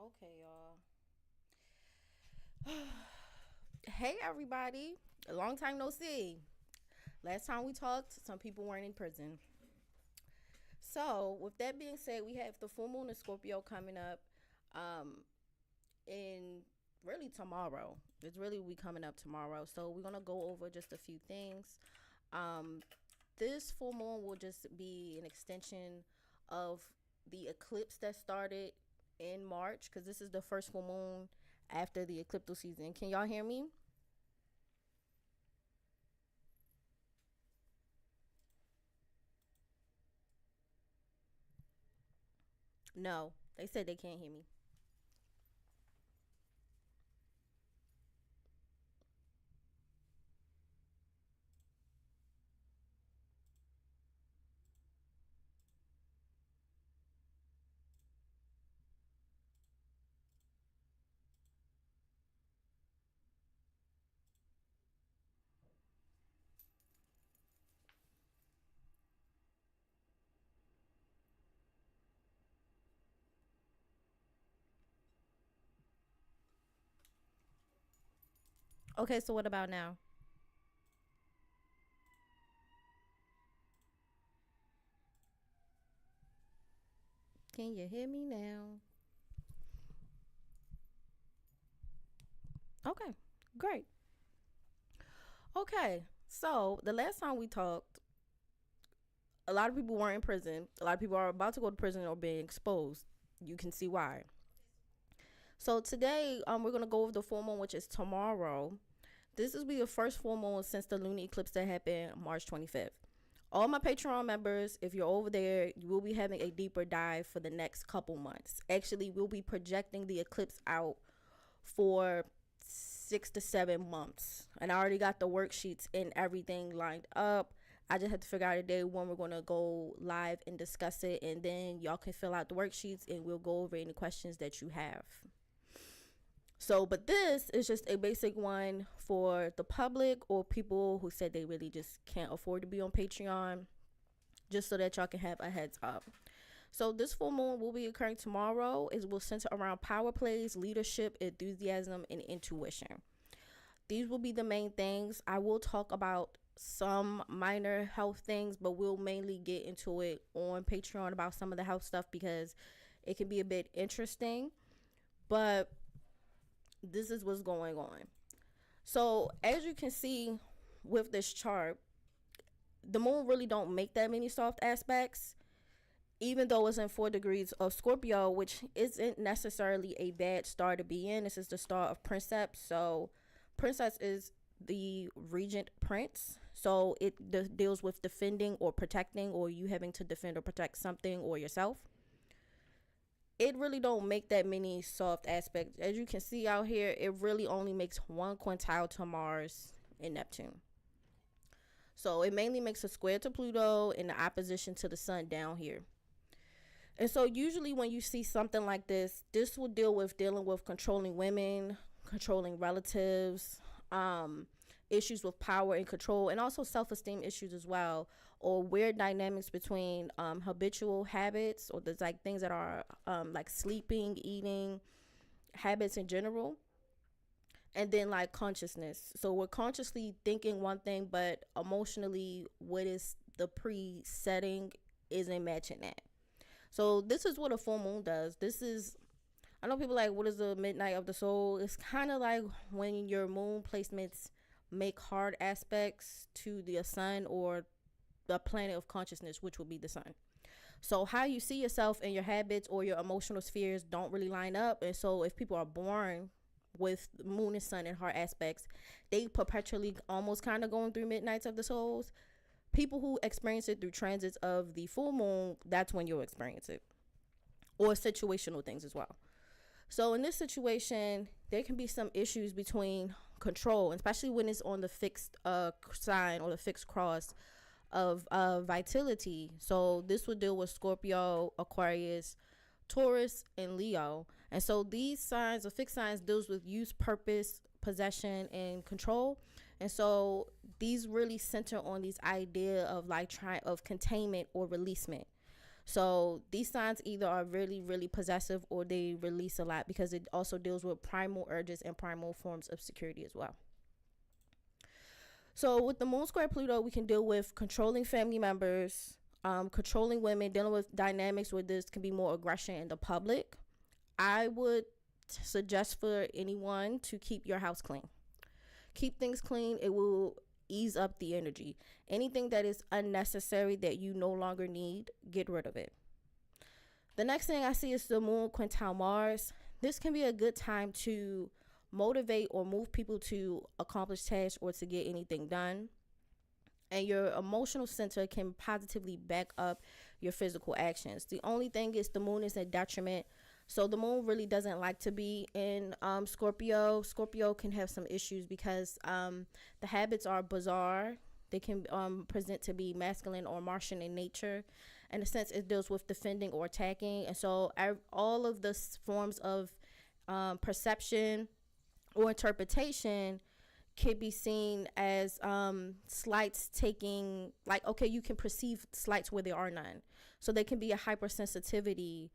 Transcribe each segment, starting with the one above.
Okay, y'all. Hey, everybody. A long time no see. Last time we talked, some people weren't in prison. So, with that being said, we have the full moon of Scorpio coming up in really tomorrow. It's really we coming up tomorrow. So, we're going to go over just a few things. Um, this full moon will just be an extension of the eclipse that started in March because this is the first full moon after the ecliptical season. Can y'all hear me? No, they said they can't hear me. Okay, so what about now? Can you hear me now? Okay, great. Okay, so the last time we talked, a lot of people weren't in prison. A lot of people are about to go to prison or being exposed. You can see why. So today, we're gonna go over the full moon, which is tomorrow. This will be the first full moon since the lunar eclipse that happened March 25th. All my Patreon members, if you're over there, you will be having a deeper dive for the next couple months. Actually, we'll be projecting the eclipse out for 6 to 7 months. And I already got the worksheets and everything lined up. I just have to figure out a day when we're going to go live and discuss it. And then y'all can fill out the worksheets and we'll go over any questions that you have. So, but this is just a basic one for the public or people who said they really just can't afford to be on Patreon, just so that y'all can have a heads up. So this full moon will be occurring tomorrow. It will center around power plays, leadership, enthusiasm, and intuition. These will be the main things. I will talk about some minor health things, but we'll mainly get into it on Patreon about some of the health stuff because it can be a bit interesting. But this is what's going on. So as you can see with this chart, the moon really don't make that many soft aspects, even though it's in 4 degrees of Scorpio, which isn't necessarily a bad star to be in. This is the star of Princeps. So Princess is the regent prince. So it deals with defending or protecting, or you having to defend or protect something or yourself. It really don't make that many soft aspects. As you can see out here, it really only makes one quintile to Mars and Neptune. So it mainly makes a square to Pluto in the opposition to the sun down here. And so usually when you see something like this will dealing with controlling women, controlling relatives, issues with power and control, and also self-esteem issues as well, or weird dynamics between habitual habits, or there's like things that are like sleeping, eating habits in general, and then like consciousness. So we're consciously thinking one thing, but emotionally what is the pre-setting isn't matching that. So this is what a full moon does. This is, I know people like, what is the midnight of the soul? It's kind of like when your moon placements make hard aspects to the sun or the planet of consciousness, which would be the sun. So how you see yourself and your habits or your emotional spheres don't really line up. And so if people are born with the moon and sun in hard aspects, they perpetually almost kind of going through midnights of the souls. People who experience it through transits of the full moon, that's when you'll experience it, or situational things as well. So in this situation, there can be some issues between control, especially when it's on the fixed sign or the fixed cross of vitality. So this would deal with Scorpio, Aquarius, Taurus, and Leo. And so these signs, the fixed signs, deals with use, purpose, possession, and control. And so these really center on these idea of like of containment or releasement. So these signs either are really, really possessive or they release a lot, because it also deals with primal urges and primal forms of security as well. So with the moon square Pluto, we can deal with controlling family members, controlling women, dealing with dynamics where this can be more aggression in the public. I would suggest for anyone to keep your house clean. Keep things clean. It will ease up the energy. Anything that is unnecessary that you no longer need, get rid of it. The next thing I see is the moon quintile Mars. This can be a good time to motivate or move people to accomplish tasks or to get anything done. And your emotional center can positively back up your physical actions. The only thing is the moon is a detriment. So the moon really doesn't like to be in Scorpio. Scorpio can have some issues because the habits are bizarre. They can present to be masculine or Martian in nature. In a sense, it deals with defending or attacking. And so all of the forms of perception or interpretation could be seen as slights taking, like, okay, you can perceive slights where there are none. So there can be a hypersensitivity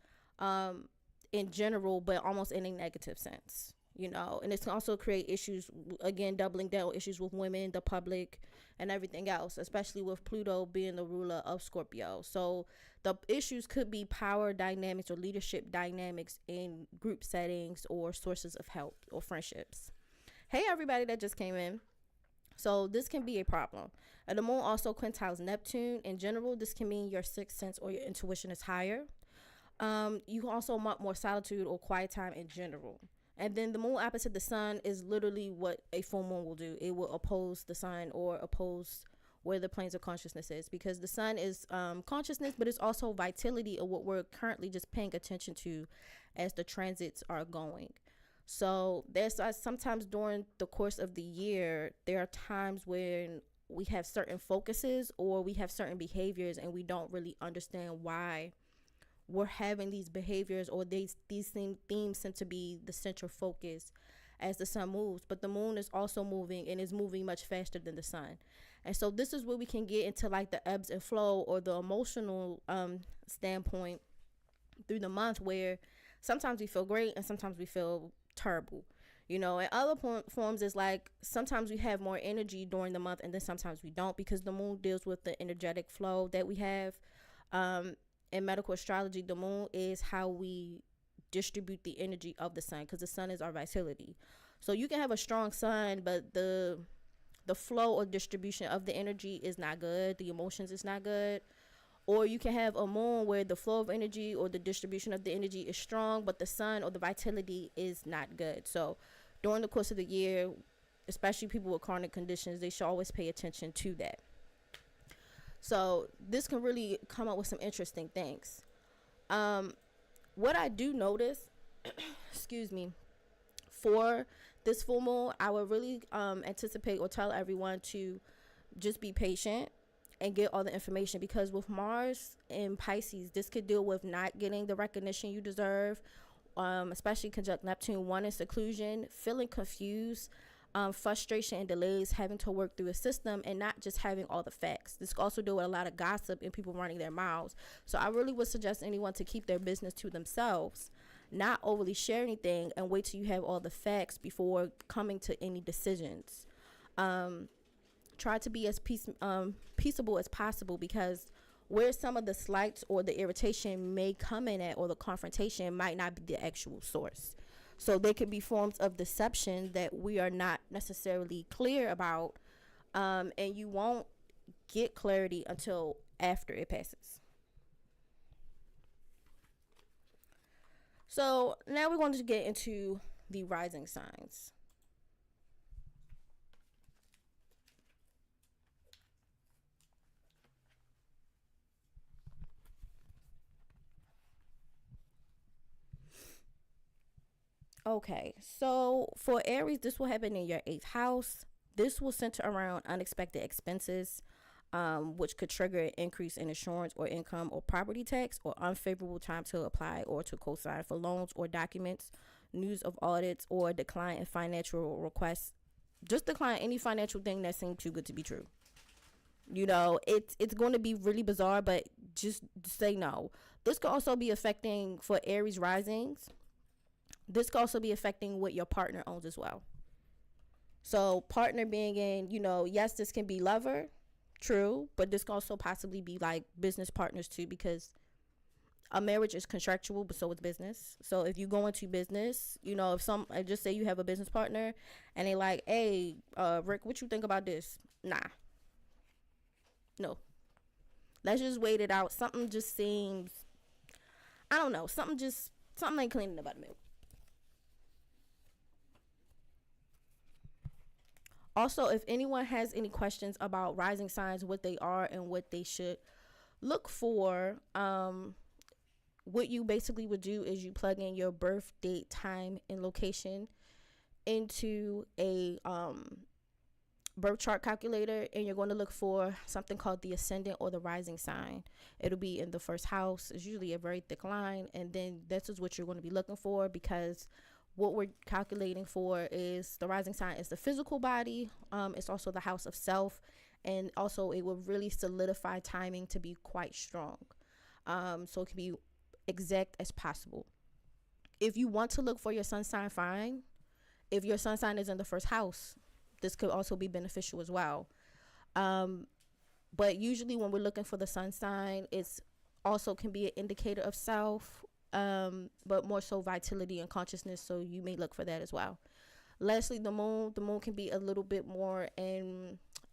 in general, but almost in a negative sense, you know. And it can also create issues, again, doubling down issues with women, the public, and everything else, especially with Pluto being the ruler of Scorpio. So the issues could be power dynamics or leadership dynamics in group settings or sources of help or friendships. Hey, everybody that just came in. So this can be a problem. And the moon also quintiles Neptune. In general, this can mean your sixth sense or your intuition is higher. You can also want more solitude or quiet time in general. And then the moon opposite the sun is literally what a full moon will do. It will oppose the sun or oppose where the planes of consciousness is, because the sun is consciousness, but it's also vitality of what we're currently just paying attention to as the transits are going. So there's sometimes during the course of the year, there are times when we have certain focuses or we have certain behaviors and we don't really understand why we're having these behaviors, or these themes seem to be the central focus as the sun moves. But the moon is also moving and is moving much faster than the sun. And so this is where we can get into like the ebbs and flow or the emotional standpoint through the month, where sometimes we feel great and sometimes we feel terrible, you know. And other forms is like sometimes we have more energy during the month and then sometimes we don't, because the moon deals with the energetic flow that we have. In medical astrology, the moon is how we distribute the energy of the sun, because the sun is our vitality. So you can have a strong sun, but the flow or distribution of the energy is not good. The emotions is not good. Or you can have a moon where the flow of energy or the distribution of the energy is strong, but the sun or the vitality is not good. So during the course of the year, especially people with chronic conditions, they should always pay attention to that. So this can really come up with some interesting things. What I do notice, excuse me, for this full moon, I would really anticipate or tell everyone to just be patient and get all the information, because with Mars in Pisces, this could deal with not getting the recognition you deserve, especially conjunct Neptune, one in seclusion, feeling confused, frustration and delays, having to work through a system and not just having all the facts. This can also deal with a lot of gossip and people running their mouths. So I really would suggest anyone to keep their business to themselves, not overly share anything, and wait till you have all the facts before coming to any decisions. Try to be as peaceable as possible, because where some of the slights or the irritation may come in at, or the confrontation, might not be the actual source. So there could be forms of deception that we are not necessarily clear about, and you won't get clarity until after it passes. So now we're going to get into the rising signs. Okay, so for Aries, this will happen in your 8th house. This will center around unexpected expenses, which could trigger an increase in insurance or income or property tax, or unfavorable time to apply or to co-sign for loans or documents, news of audits, or decline in financial requests. Just decline any financial thing that seems too good to be true. You know, it's going to be really bizarre, but just say no. This could also be affecting for Aries risings. This could also be affecting what your partner owns as well. So partner being in, yes, this can be lover, true, but this can also possibly be like business partners too, because a marriage is contractual, but so is business. So if you go into business, I just say you have a business partner and they like, hey, Rick, what you think about this? Nah. No. Let's just wait it out. Something just seems, I don't know, something ain't cleaning about the milk. Also, if anyone has any questions about rising signs, what they are and what they should look for, what you basically would do is you plug in your birth date, time, and location into a birth chart calculator, and you're going to look for something called the ascendant or the rising sign. It'll be in the first house. It's usually a very thick line, and then this is what you're going to be looking for, because what we're calculating for is the rising sign is the physical body. It's also the house of self, and also it will really solidify timing to be quite strong. So it can be exact as possible. If you want to look for your sun sign, fine. If your sun sign is in the first house, this could also be beneficial as well. But usually when we're looking for the sun sign, it's also can be an indicator of self, but more so vitality and consciousness. So you may look for that as well. Lastly, the moon can be a little bit more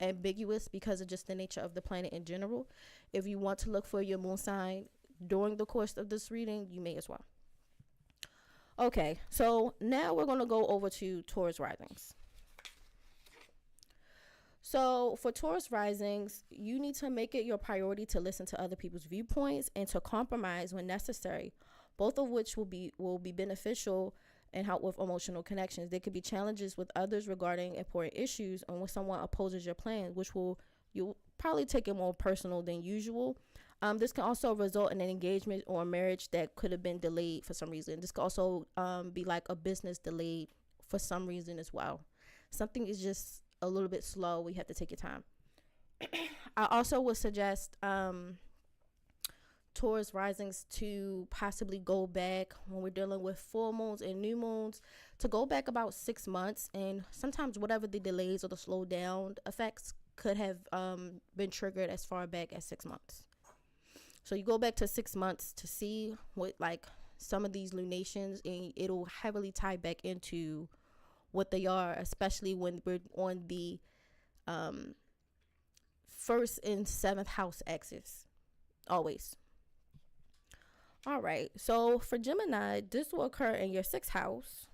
ambiguous because of just the nature of the planet in general. If you want to look for your moon sign during the course of this reading, you may as well. Okay, so now we're going to go over to Taurus risings. So for Taurus risings, you need to make it your priority to listen to other people's viewpoints and to compromise when necessary, both of which will be beneficial and help with emotional connections. There could be challenges with others regarding important issues, and when someone opposes your plans, you'll probably take it more personal than usual. This can also result in an engagement or a marriage that could have been delayed for some reason. This could also be like a business delayed for some reason as well. Something is just a little bit slow. We have to take your time. I also would suggest Taurus risings to possibly go back when we're dealing with full moons and new moons, to go back about 6 months, and sometimes whatever the delays or the slow down effects could have been triggered as far back as 6 months. So you go back to 6 months to see what like some of these lunations, and it'll heavily tie back into what they are, especially when we're on the first and seventh house axis, always. All right, so for Gemini, this will occur in your 6th house.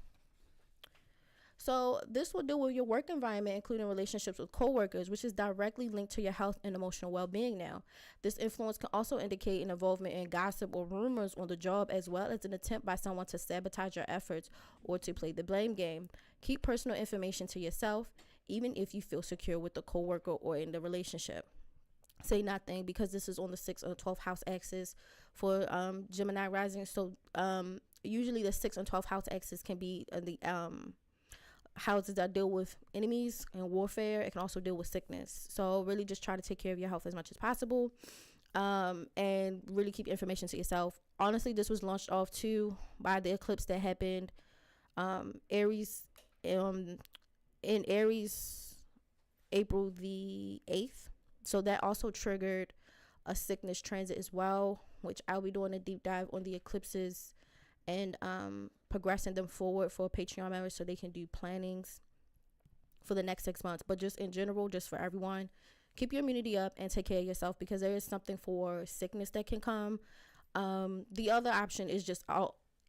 So this will deal with your work environment, including relationships with coworkers, which is directly linked to your health and emotional well-being now. This influence can also indicate an involvement in gossip or rumors on the job, as well as an attempt by someone to sabotage your efforts or to play the blame game. Keep personal information to yourself, even if you feel secure with the coworker or in the relationship. Say nothing, because this is on the 6th or 12th house axis for Gemini rising. So usually the 6th and 12th house axis can be the houses that deal with enemies and warfare. It can also deal with sickness. So really just try to take care of your health as much as possible, and really keep information to yourself. Honestly, this was launched off too by the eclipse that happened Aries in Aries April the 8th. So that also triggered a sickness transit as well, which I'll be doing a deep dive on the eclipses and progressing them forward for Patreon members so they can do plannings for the next 6 months. But just in general, just for everyone, keep your immunity up and take care of yourself, because there is something for sickness that can come. The other option is just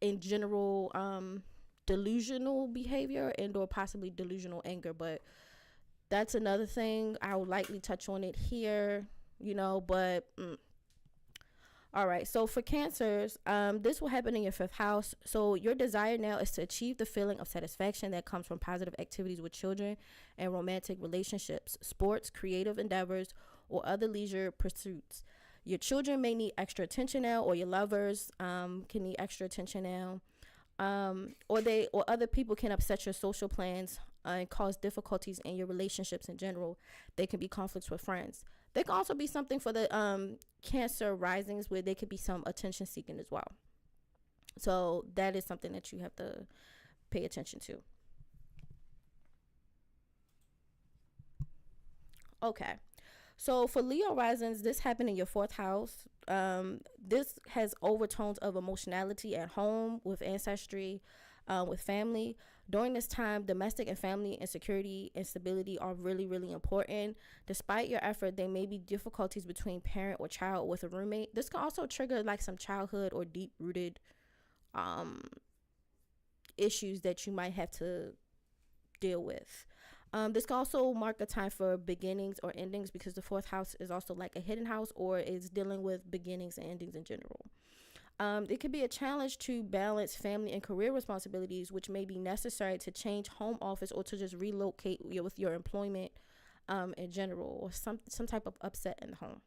in general delusional behavior and or possibly delusional anger, but that's another thing. I will lightly touch on it here, but all right, so for Cancers, this will happen in your 5th house. So your desire now is to achieve the feeling of satisfaction that comes from positive activities with children and romantic relationships, sports, creative endeavors, or other leisure pursuits. Your children may need extra attention now, or your lovers can need extra attention now, or other people can upset your social plans and cause difficulties in your relationships in general. They can be conflicts with friends. They can also be something for the Cancer risings, where they could be some attention seeking as well. So that is something that you have to pay attention to. Okay. So for Leo risings, this happened in your fourth house. This has overtones of emotionality at home, with ancestry, with family. During this time, domestic and family insecurity and stability are really, really important. Despite your effort, there may be difficulties between parent or child with a roommate. This can also trigger like some childhood or deep-rooted issues that you might have to deal with. This can also mark a time for beginnings or endings, because the fourth house is also like a hidden house, or is dealing with beginnings and endings in general. It could be a challenge to balance family and career responsibilities, which may be necessary to change home office or to just relocate with your employment in general, or some type of upset in the home.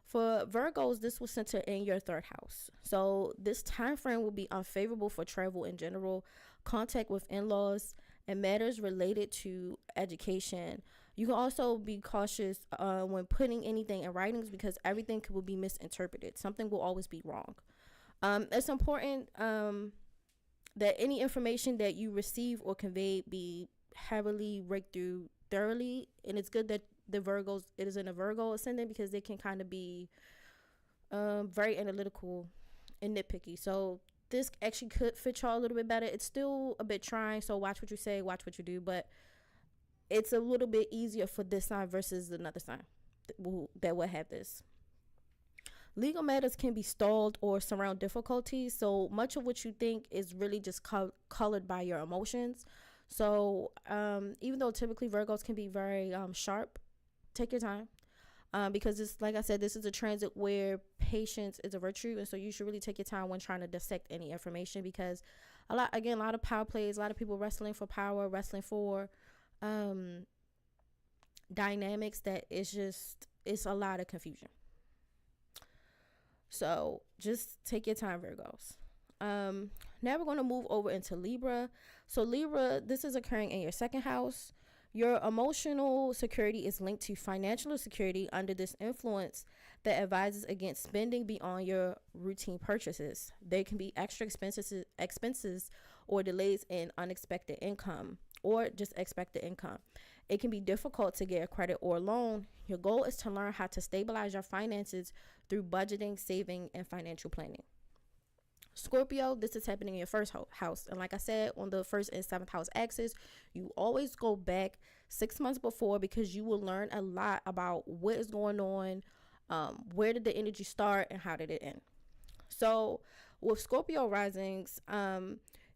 For Virgos, this will center in your third house. So this time frame will be unfavorable for travel in general, contact with in-laws, and matters related to education. You can also be cautious when putting anything in writings, because everything will be misinterpreted. Something will always be wrong. It's important that any information that you receive or convey be heavily read through thoroughly. And it's good that it is in a Virgo ascendant, because they can kind of be very analytical and nitpicky. So this actually could fit y'all a little bit better. It's still a bit trying, so watch what you say, watch what you do, but it's a little bit easier for this sign versus another sign that will have this. Legal matters can be stalled or surround difficulties, so much of what you think is really just colored by your emotions. So even though typically Virgos can be very sharp, take your time. Because it's, like I said, this is a transit where patience is a virtue, and so you should really take your time when trying to dissect any information, because a lot of power plays, a lot of people wrestling for power, wrestling for dynamics that it's a lot of confusion. So just take your time, Virgos. Now we're going to move over into Libra. So Libra, this is occurring in your second house. Your emotional security is linked to financial security under this influence that advises against spending beyond your routine purchases. There can be extra expenses or delays in unexpected income, or just expected income. It can be difficult to get a credit or loan. Your goal is to learn how to stabilize your finances through budgeting, saving, and financial planning. Scorpio, this is happening in your first house. And like I said, on the first and seventh house axis, you always go back 6 months before, because you will learn a lot about what is going on, where did the energy start, and how did it end. So with Scorpio risings,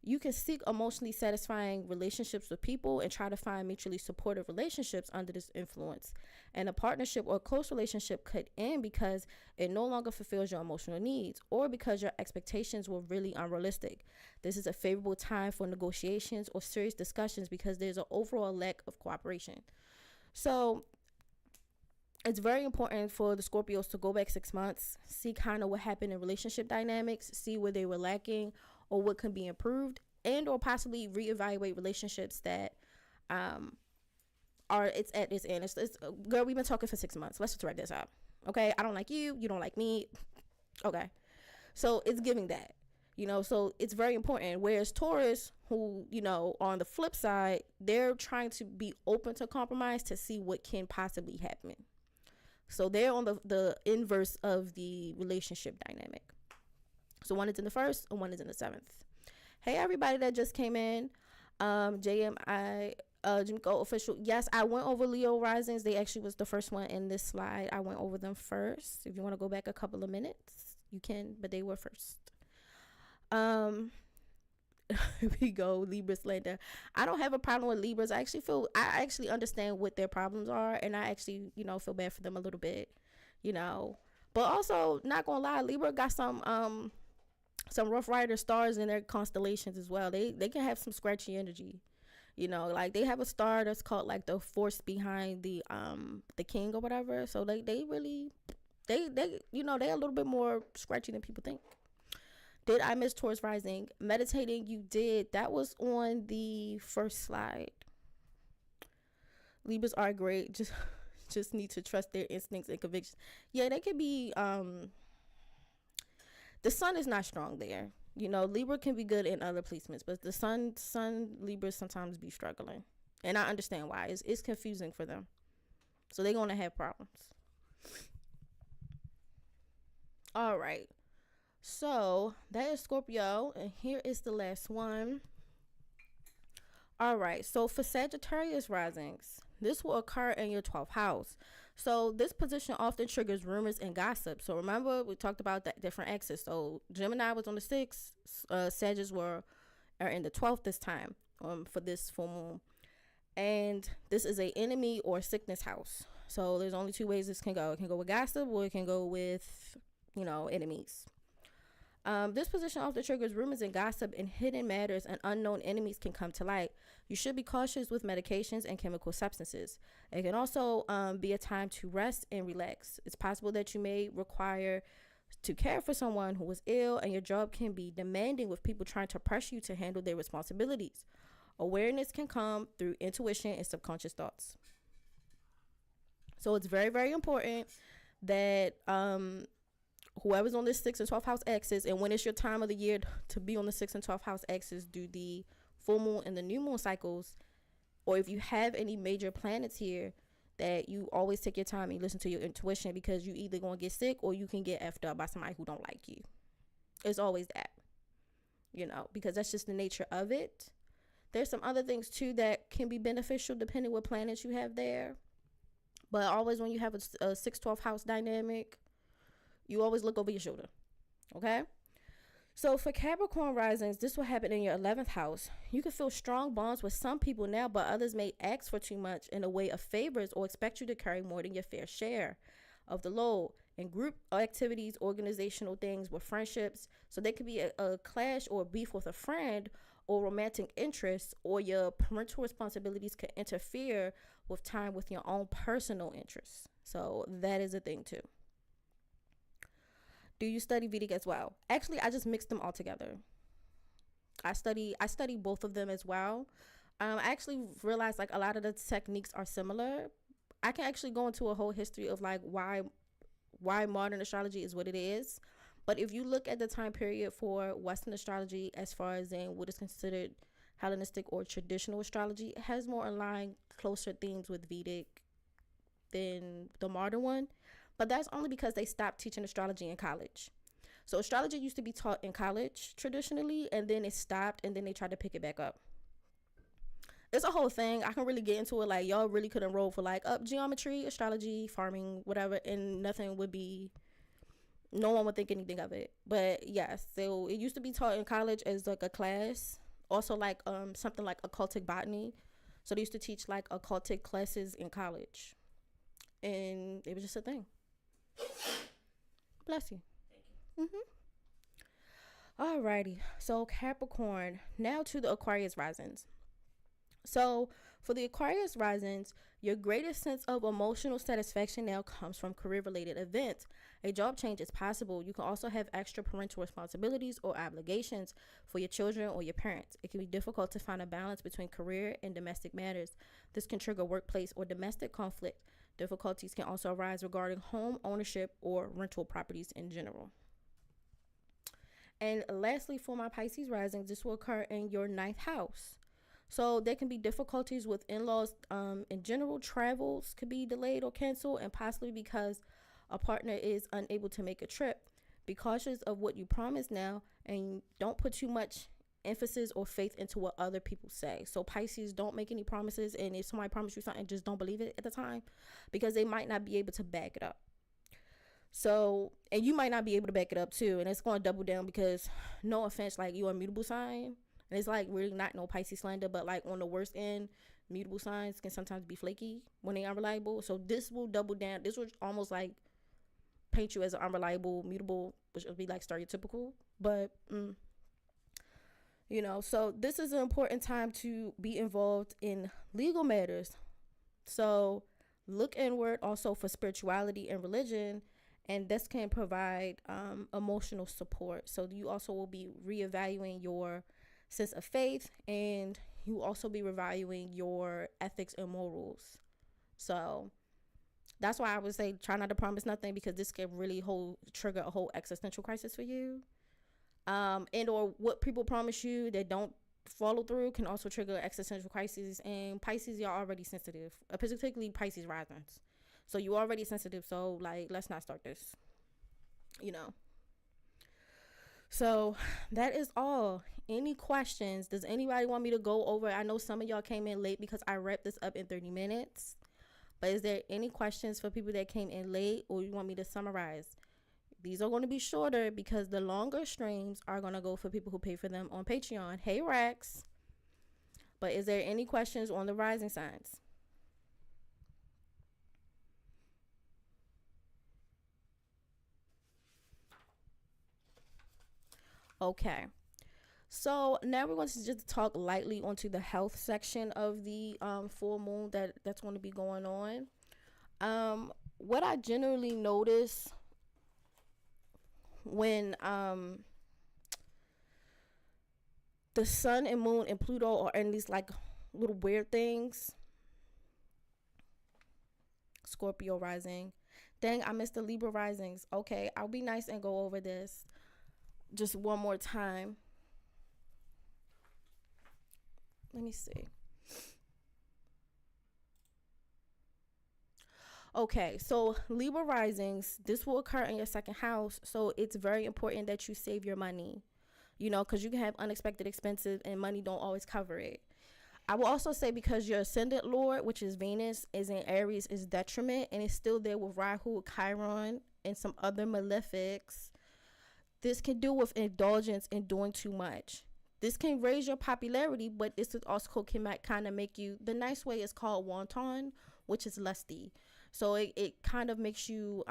you can seek emotionally satisfying relationships with people and try to find mutually supportive relationships under this influence. And a partnership or close relationship could end because it no longer fulfills your emotional needs, or because your expectations were really unrealistic. This is a favorable time for negotiations or serious discussions, because there's an overall lack of cooperation. So it's very important for the Scorpios to go back 6 months, see kind of what happened in relationship dynamics, see where they were lacking or what can be improved, and or possibly reevaluate relationships that it's at this end. It's girl, we've been talking for 6 months. Let's just write this out. Okay, I don't like you, you don't like me. Okay, so it's giving that, so it's very important. Whereas Taurus, who, on the flip side, they're trying to be open to compromise to see what can possibly happen. So they're on the inverse of the relationship dynamic. So one is in the first and one is in the seventh. Hey, everybody that just came in. JMI, Jimco official. Yes, I went over Leo risings. They actually was the first one in this slide. I went over them first. If you want to go back a couple of minutes, you can, but they were first. Here we go, Libra slander. I don't have a problem with Libras. I actually understand what their problems are, and I actually, feel bad for them a little bit, But also, not gonna lie, Libra got some Rough Rider stars in their constellations as well. They can have some scratchy energy, like they have a star that's called like the force behind the king or whatever. So they really they're a little bit more scratchy than people think. Did I miss Taurus rising? Meditating, you did. That was on the first slide. Libras are great. Just need to trust their instincts and convictions. Yeah, they could be the sun is not strong there. You know, Libra can be good in other placements, but the sun Libras sometimes be struggling. And I understand why. It's confusing for them. So they're going to have problems. All right. So that is Scorpio. And here is the last one. All right. So for Sagittarius risings, this will occur in your 12th house. So this position often triggers rumors and gossip. So remember, we talked about that different axis. So Gemini was on the 6th. Sagittarius are in the 12th this time for this full moon. And this is a enemy or sickness house. So there's only two ways this can go. It can go with gossip, or it can go with, enemies. This position often triggers rumors and gossip, and hidden matters and unknown enemies can come to light. You should be cautious with medications and chemical substances. It can also be a time to rest and relax. It's possible that you may require to care for someone who is ill, and your job can be demanding with people trying to pressure you to handle their responsibilities. Awareness can come through intuition and subconscious thoughts. So it's very, very important that whoever's on this 6th and 12th house axis, and when it's your time of the year to be on the 6th and 12th house axis, do the full moon and the new moon cycles, or if you have any major planets here, that you always take your time and you listen to your intuition, because you either going to get sick or you can get effed up by somebody who don't like you. It's always that, because that's just the nature of it. There's some other things too that can be beneficial depending what planets you have there. But always when you have a 6-12 house dynamic, you always look over your shoulder. Okay? So for Capricorn risings, this will happen in your 11th house. You can feel strong bonds with some people now, but others may ask for too much in the way of favors or expect you to carry more than your fair share of the load. In group activities, organizational things with friendships. So there could be a clash or a beef with a friend or romantic interests, or your parental responsibilities could interfere with time with your own personal interests. So that is a thing too. Do you study Vedic as well? Actually, I just mixed them all together. I study both of them as well. I actually realized like a lot of the techniques are similar. I can actually go into a whole history of like why modern astrology is what it is. But if you look at the time period for Western astrology, as far as in what is considered Hellenistic or traditional astrology, it has more aligned, closer themes with Vedic than the modern one. But that's only because they stopped teaching astrology in college. So astrology used to be taught in college traditionally, and then it stopped, and then they tried to pick it back up. It's a whole thing. I can really get into it. Like, y'all really could enroll for like geometry, astrology, farming, whatever, and no one would think anything of it. But yes, so it used to be taught in college as like a class. Also like something like occultic botany. So they used to teach like occultic classes in college. And it was just a thing. Bless you. Thank you. Alrighty. So Capricorn. Now to the Aquarius risings. So for the Aquarius risings, your greatest sense of emotional satisfaction now comes from career-related events. A job change is possible. You can also have extra parental responsibilities or obligations for your children or your parents. It can be difficult to find a balance between career and domestic matters. This can trigger workplace or domestic conflict. Difficulties can also arise regarding home ownership or rental properties in general. And lastly, for my Pisces risings, this will occur in your 9th house. So there can be difficulties with in-laws. In general, travels could be delayed or canceled, and possibly because a partner is unable to make a trip. Be cautious of what you promise now, and don't put too much emphasis or faith into what other people say. So Pisces, don't make any promises, and if somebody promised you something, just don't believe it at the time, because they might not be able to back it up. So, and you might not be able to back it up too, and it's going to double down, because no offense, like, you're a mutable sign. And it's like really not no Pisces slander, but like on the worst end, mutable signs can sometimes be flaky when they unreliable. So this will double down. This will almost like paint you as an unreliable, mutable, which would be like stereotypical. But, so this is an important time to be involved in legal matters. So look inward also for spirituality and religion, And this can provide emotional support. So you also will be reevaluating your sense of faith, and you also be reevaluating your ethics and morals. So that's why I would say try not to promise nothing, because this can really trigger a whole existential crisis for you. And or what people promise you that don't follow through can also trigger existential crises. And Pisces, y'all already sensitive, particularly Pisces risings. So you already sensitive. So like, let's not start this, you know. So that is all. Any questions? Does anybody want me to go over? I know some of y'all came in late because I wrapped this up in 30 minutes. But is there any questions for people that came in late, or you want me to summarize? These are going to be shorter because the longer streams are going to go for people who pay for them on Patreon. Hey, Rex. But is there any questions on the rising signs? Okay. So now we're going to just talk lightly onto the health section of the full moon that's going to be going on. What I generally notice when the sun and moon and Pluto are in these like little weird things. Scorpio rising. Dang, I missed the Libra risings. Okay, I'll be nice and go over this just one more time. Let me see. Okay, so Libra risings, this will occur in your second house. So it's very important that you save your money, you know, because you can have unexpected expenses and money don't always cover it. I will also say, because your ascendant lord, which is Venus, is in Aries, is detriment, and it's still there with Rahu, Chiron, and some other malefics. This can do with indulgence and doing too much. This can raise your popularity, but this is also can kind of make you, the nice way is called wanton, which is lusty. So it kind of makes you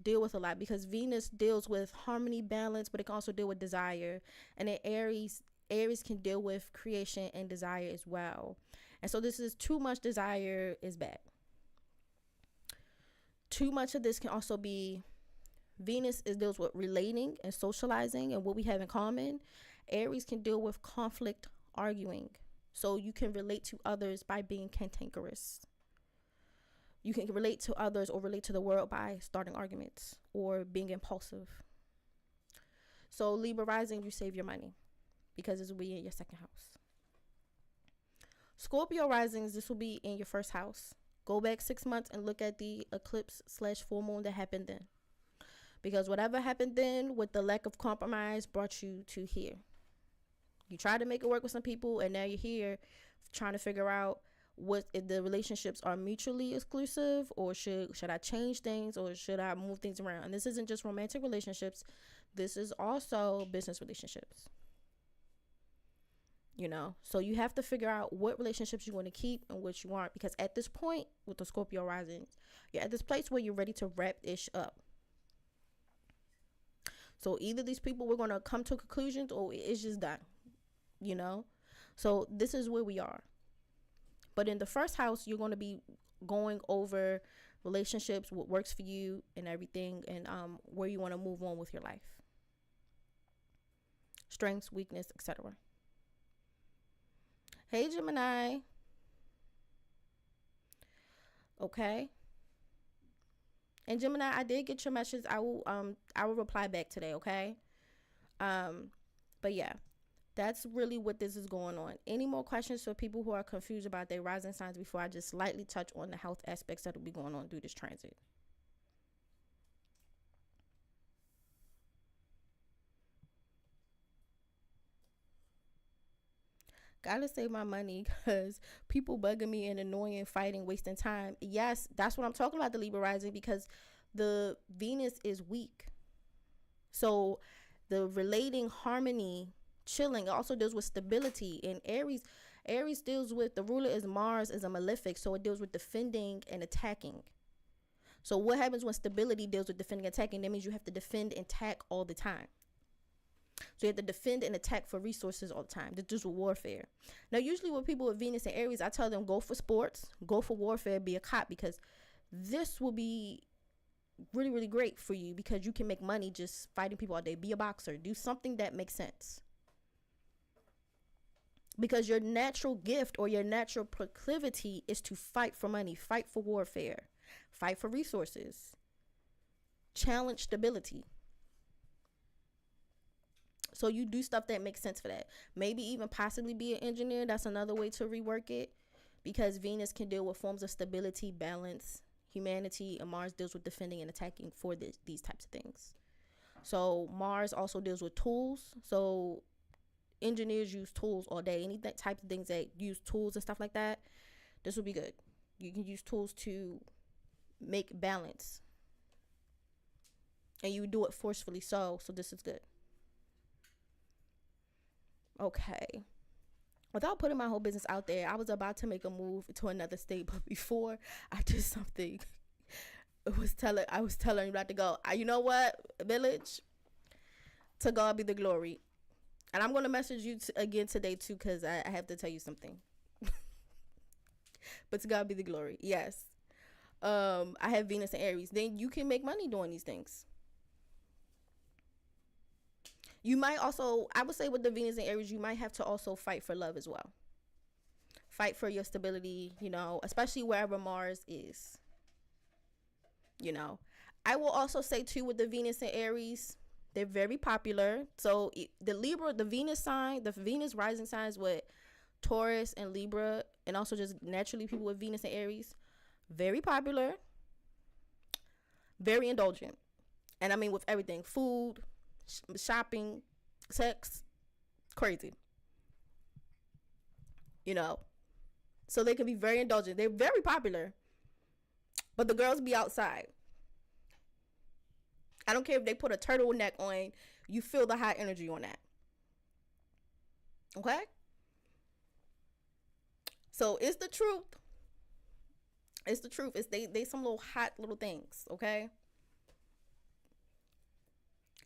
deal with a lot, because Venus deals with harmony, balance, but it can also deal with desire. And in Aries can deal with creation and desire as well. And so this is too much desire is bad. Too much of this can also be, Venus deals with relating and socializing and what we have in common. Aries can deal with conflict, arguing. So you can relate to others by being cantankerous. You can relate to others or relate to the world by starting arguments or being impulsive. So Libra rising, you save your money because this will be in your second house. Scorpio risings, this will be in your first house. Go back 6 months and look at the eclipse / full moon that happened then. Because whatever happened then with the lack of compromise brought you to here. You tried to make it work with some people, and now you're here trying to figure out what if the relationships are mutually exclusive, or should I change things, or should I move things around. And this isn't just romantic relationships. This is also business relationships. You know, so you have to figure out what relationships you want to keep and which you aren't. Because at this point with the Scorpio risings, you're at this place where you're ready to wrap ish up. So either these people we're going to come to conclusions, or it's just done, you know. So this is where we are. But in the first house, you're going to be going over relationships, what works for you and everything, and where you want to move on with your life. Strengths, weakness, etc. Hey, Gemini. Okay. And Gemini, I did get your message. I will reply back today, okay? But yeah, that's really what this is going on. Any more questions for people who are confused about their rising signs before I just slightly touch on the health aspects that will be going on through this transit? Gotta save my money because people bugging me and annoying, fighting, wasting time. Yes, that's what I'm talking about, the Libra rising, because the Venus is weak. So the relating, harmony, chilling, it also deals with stability. And Aries deals with, the ruler is Mars, is a malefic, so it deals with defending and attacking. So what happens when stability deals with defending and attacking? That means you have to defend and attack all the time. So you have to defend and attack for resources all the time. This is warfare. Now, usually with people with Venus and Aries, I tell them go for sports, go for warfare, be a cop, because this will be really, really great for you because you can make money just fighting people all day. Be a boxer. Do something that makes sense. Because your natural gift or your natural proclivity is to fight for money, fight for warfare, fight for resources, challenge stability. So you do stuff that makes sense for that. Maybe even possibly be an engineer. That's another way to rework it, because Venus can deal with forms of stability, balance, humanity, and Mars deals with defending and attacking for these types of things. So Mars also deals with tools. So engineers use tools all day. Any type of things that use tools and stuff like that, this would be good. You can use tools to make balance, and you do it forcefully. So this is good. Okay. Without putting my whole business out there, I was about to make a move to another state, but before I did something, I was telling you not to go. You know what, village? To God be the glory. And I'm going to message you again today too, because I have to tell you something. But to God be the glory. Yes. I have Venus and Aries. Then you can make money doing these things. You might also, I would say with the Venus and Aries, you might have to also fight for love as well. Fight for your stability, especially wherever Mars is. I will also say too with the Venus and Aries, they're very popular. So the Libra, the Venus sign, the Venus rising signs with Taurus and Libra, and also just naturally people with Venus and Aries, very popular, very indulgent. And I mean with everything, food, shopping, sex, crazy. So they can be very indulgent. They're very popular, but the girls be outside. I don't care if they put a turtleneck on, you feel the high energy on that. Okay? So it's the truth. It's the truth. It's they some little hot little things, okay?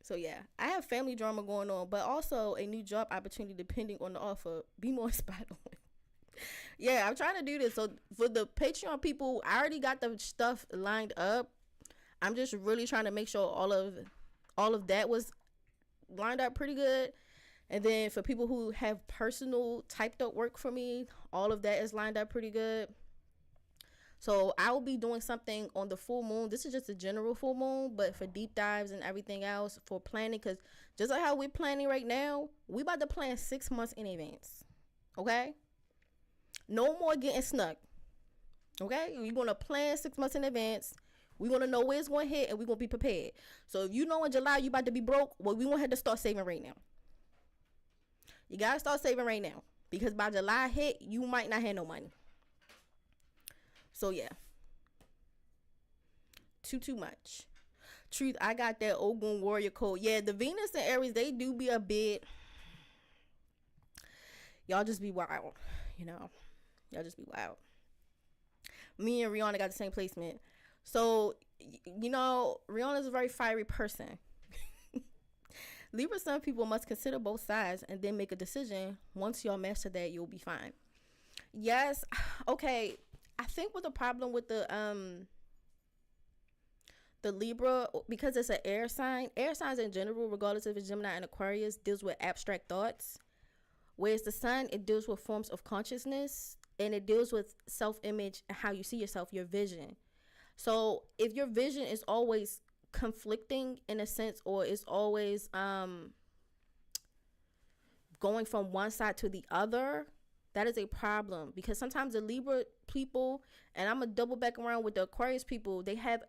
So yeah, I have family drama going on, but also a new job opportunity depending on the offer. Be more spot on. Yeah, I'm trying to do this. So for the Patreon people, I already got the stuff lined up. I'm just really trying to make sure all of that was lined up pretty good. And then for people who have personal typed up work for me, all of that is lined up pretty good. So I will be doing something on the full moon. This is just a general full moon, but for deep dives and everything else for planning, because just like how we're planning right now, we about to plan 6 months in advance. Okay? No more getting snuck. Okay? We're going to plan 6 months in advance. We're going to know where it's going to hit, and we're going to be prepared. So if you know in July you about to be broke, well, we're going to have to start saving right now. You got to start saving right now, because by July hit, you might not have no money. So yeah, too much. Truth, I got that Ogun warrior code. Yeah, the Venus and Aries, they do be a bit. Y'all just be wild, Y'all just be wild. Me and Rihanna got the same placement. So, Rihanna's a very fiery person. Libra sun people must consider both sides and then make a decision. Once y'all master that, you'll be fine. Yes, okay. I think with the problem with the Libra, because it's an air signs in general, regardless if it's Gemini and Aquarius, deals with abstract thoughts. Whereas the sun, it deals with forms of consciousness, and it deals with self-image and how you see yourself, your vision. So if your vision is always conflicting in a sense, or is always going from one side to the other, that is a problem. Because sometimes the Libra people, and I'm gonna double back around with the Aquarius people, they have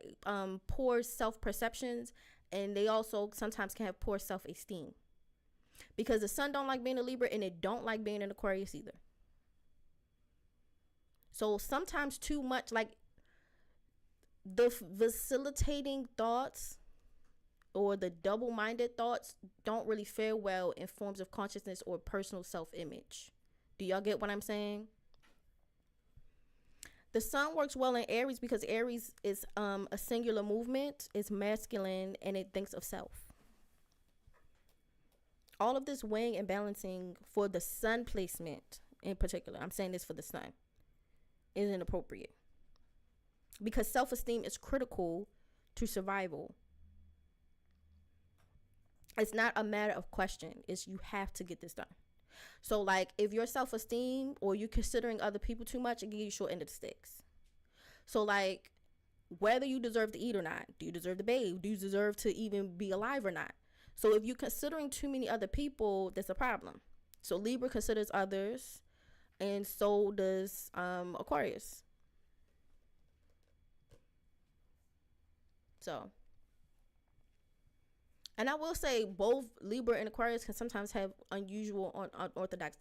poor self-perceptions, and they also sometimes can have poor self-esteem, because the sun don't like being a Libra, and it don't like being an Aquarius either. So sometimes too much, like the facilitating thoughts or the double-minded thoughts don't really fare well in forms of consciousness or personal self-image. Do y'all get what I'm saying? The sun works well in Aries because Aries is a singular movement, it's masculine, and it thinks of self. All of this weighing and balancing for the sun placement in particular, I'm saying this for the sun, is inappropriate. Because self-esteem is critical to survival. It's not a matter of question. It's you have to get this done. So like if your self-esteem or you considering other people too much, it gives you short end of the sticks. So like whether you deserve to eat or not, do you deserve to bathe? Do you deserve to even be alive or not? So if you're considering too many other people, that's a problem. So Libra considers others, and so does Aquarius. So, and I will say both Libra and Aquarius can sometimes have unusual, unorthodox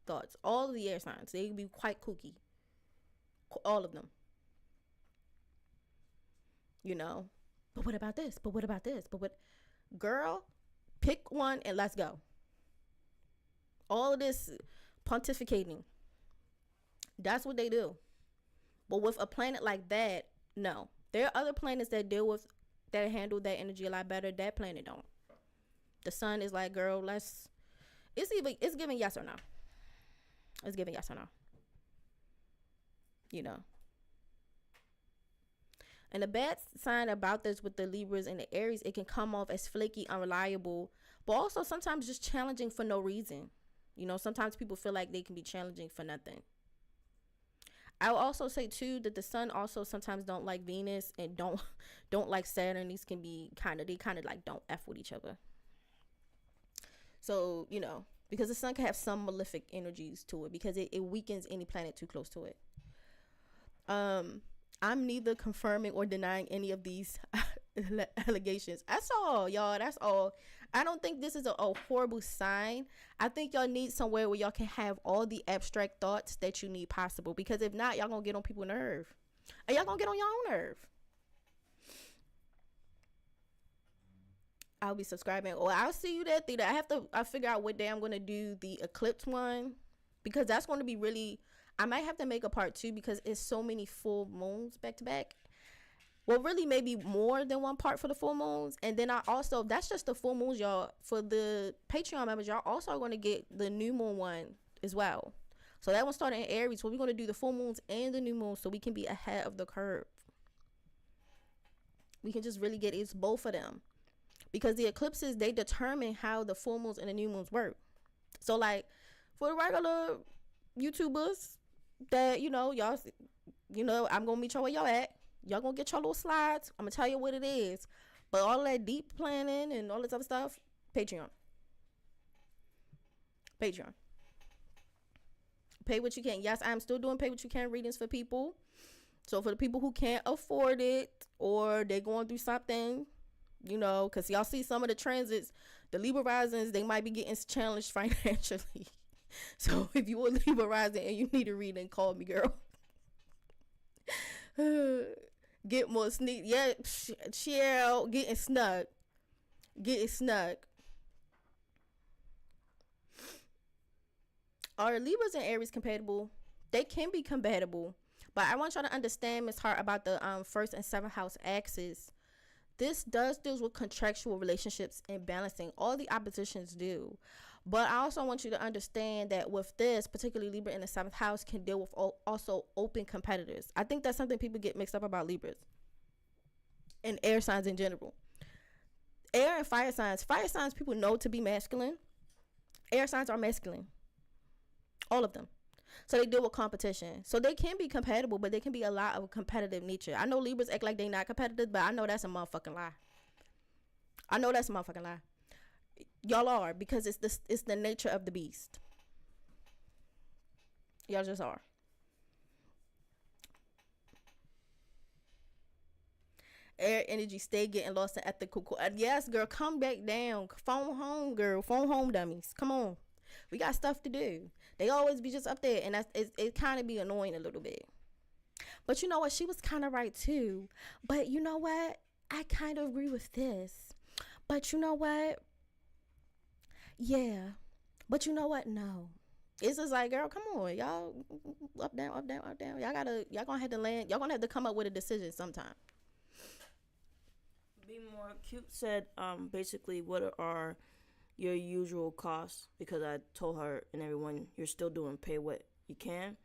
thoughts. All of the air signs, they can be quite kooky. All of them. You know, but what about this? But what about this? But what? Girl, pick one and let's go. All of this pontificating, that's what they do. But with a planet like that, no. There are other planets that handle that energy a lot better. That planet don't. The sun is like, girl, it's giving yes or no. It's giving yes or no. You know. And the bad sign about this with the Libras and the Aries, it can come off as flaky, unreliable, but also sometimes just challenging for no reason. You know, sometimes people feel like they can be challenging for nothing. I will also say too that the sun also sometimes don't like Venus and don't like Saturn. These can be they kind of like don't F with each other. So, you know, because the sun can have some malefic energies to it because it weakens any planet too close to it. I'm neither confirming or denying any of these allegations. That's all, y'all. That's all. I don't think this is a horrible sign. I think y'all need somewhere where y'all can have all the abstract thoughts that you need possible. Because if not, y'all gonna get on people's nerve. And y'all gonna get on your own nerve. I'll be subscribing. Or I'll see you there, Theta. I figure out what day I'm gonna do the eclipse one. Because that's gonna be really... I might have to make a part 2 because it's so many full moons back to back. Well, really maybe more than one part for the full moons. And then that's just the full moons, y'all. For the Patreon members, y'all also are going to get the new moon one as well. So that one started in Aries. So we're going to do the full moons and the new moon so we can be ahead of the curve. We can just really it's both of them. Because the eclipses, they determine how the full moons and the new moons work. So like for the regular YouTubers, that y'all, I'm gonna meet y'all where y'all at. Y'all gonna get your little slides. I'm gonna tell you what it is. But all that deep planning and all this other stuff, Patreon. Pay what you can. Yes, I'm still doing pay what you can readings for people. So for the people who can't afford it or they're going through something, because y'all see some of the transits, the Libra risings, they might be getting challenged financially. So if you were Libra rising and you need a reading, call me, girl. Get more sneak. Yeah, chill. Getting snug. Are Libras and Aries compatible? They can be compatible. But I want y'all to understand, Miss Hart, about the 1st and 7th house axis. This deals with contractual relationships and balancing. All the oppositions do. But I also want you to understand that with this, particularly Libra in the 7th house, can deal with also open competitors. I think that's something people get mixed up about Libras and air signs in general. Air and fire signs. Fire signs people know to be masculine. Air signs are masculine. All of them. So they deal with competition. So they can be compatible, but they can be a lot of competitive nature. I know Libras act like they not competitive, but I know that's a motherfucking lie. Y'all are, because it's the nature of the beast. Y'all just are. Air energy stay getting lost in ethical. Yes, girl, come back down. Phone home, girl. Phone home, dummies. Come on. We got stuff to do. They always be just up there, and it kind of be annoying a little bit. But you know what? She was kind of right too. But you know what? I kind of agree with this. But you know what? Yeah. But you know what? No. It's just like, girl, come on, y'all. Up, down, up, down, up, down. Y'all gonna have to land. Y'all gonna have to come up with a decision sometime. BMORE Cute said, basically, what are your usual costs? Because I told her and everyone, you're still doing pay what you can.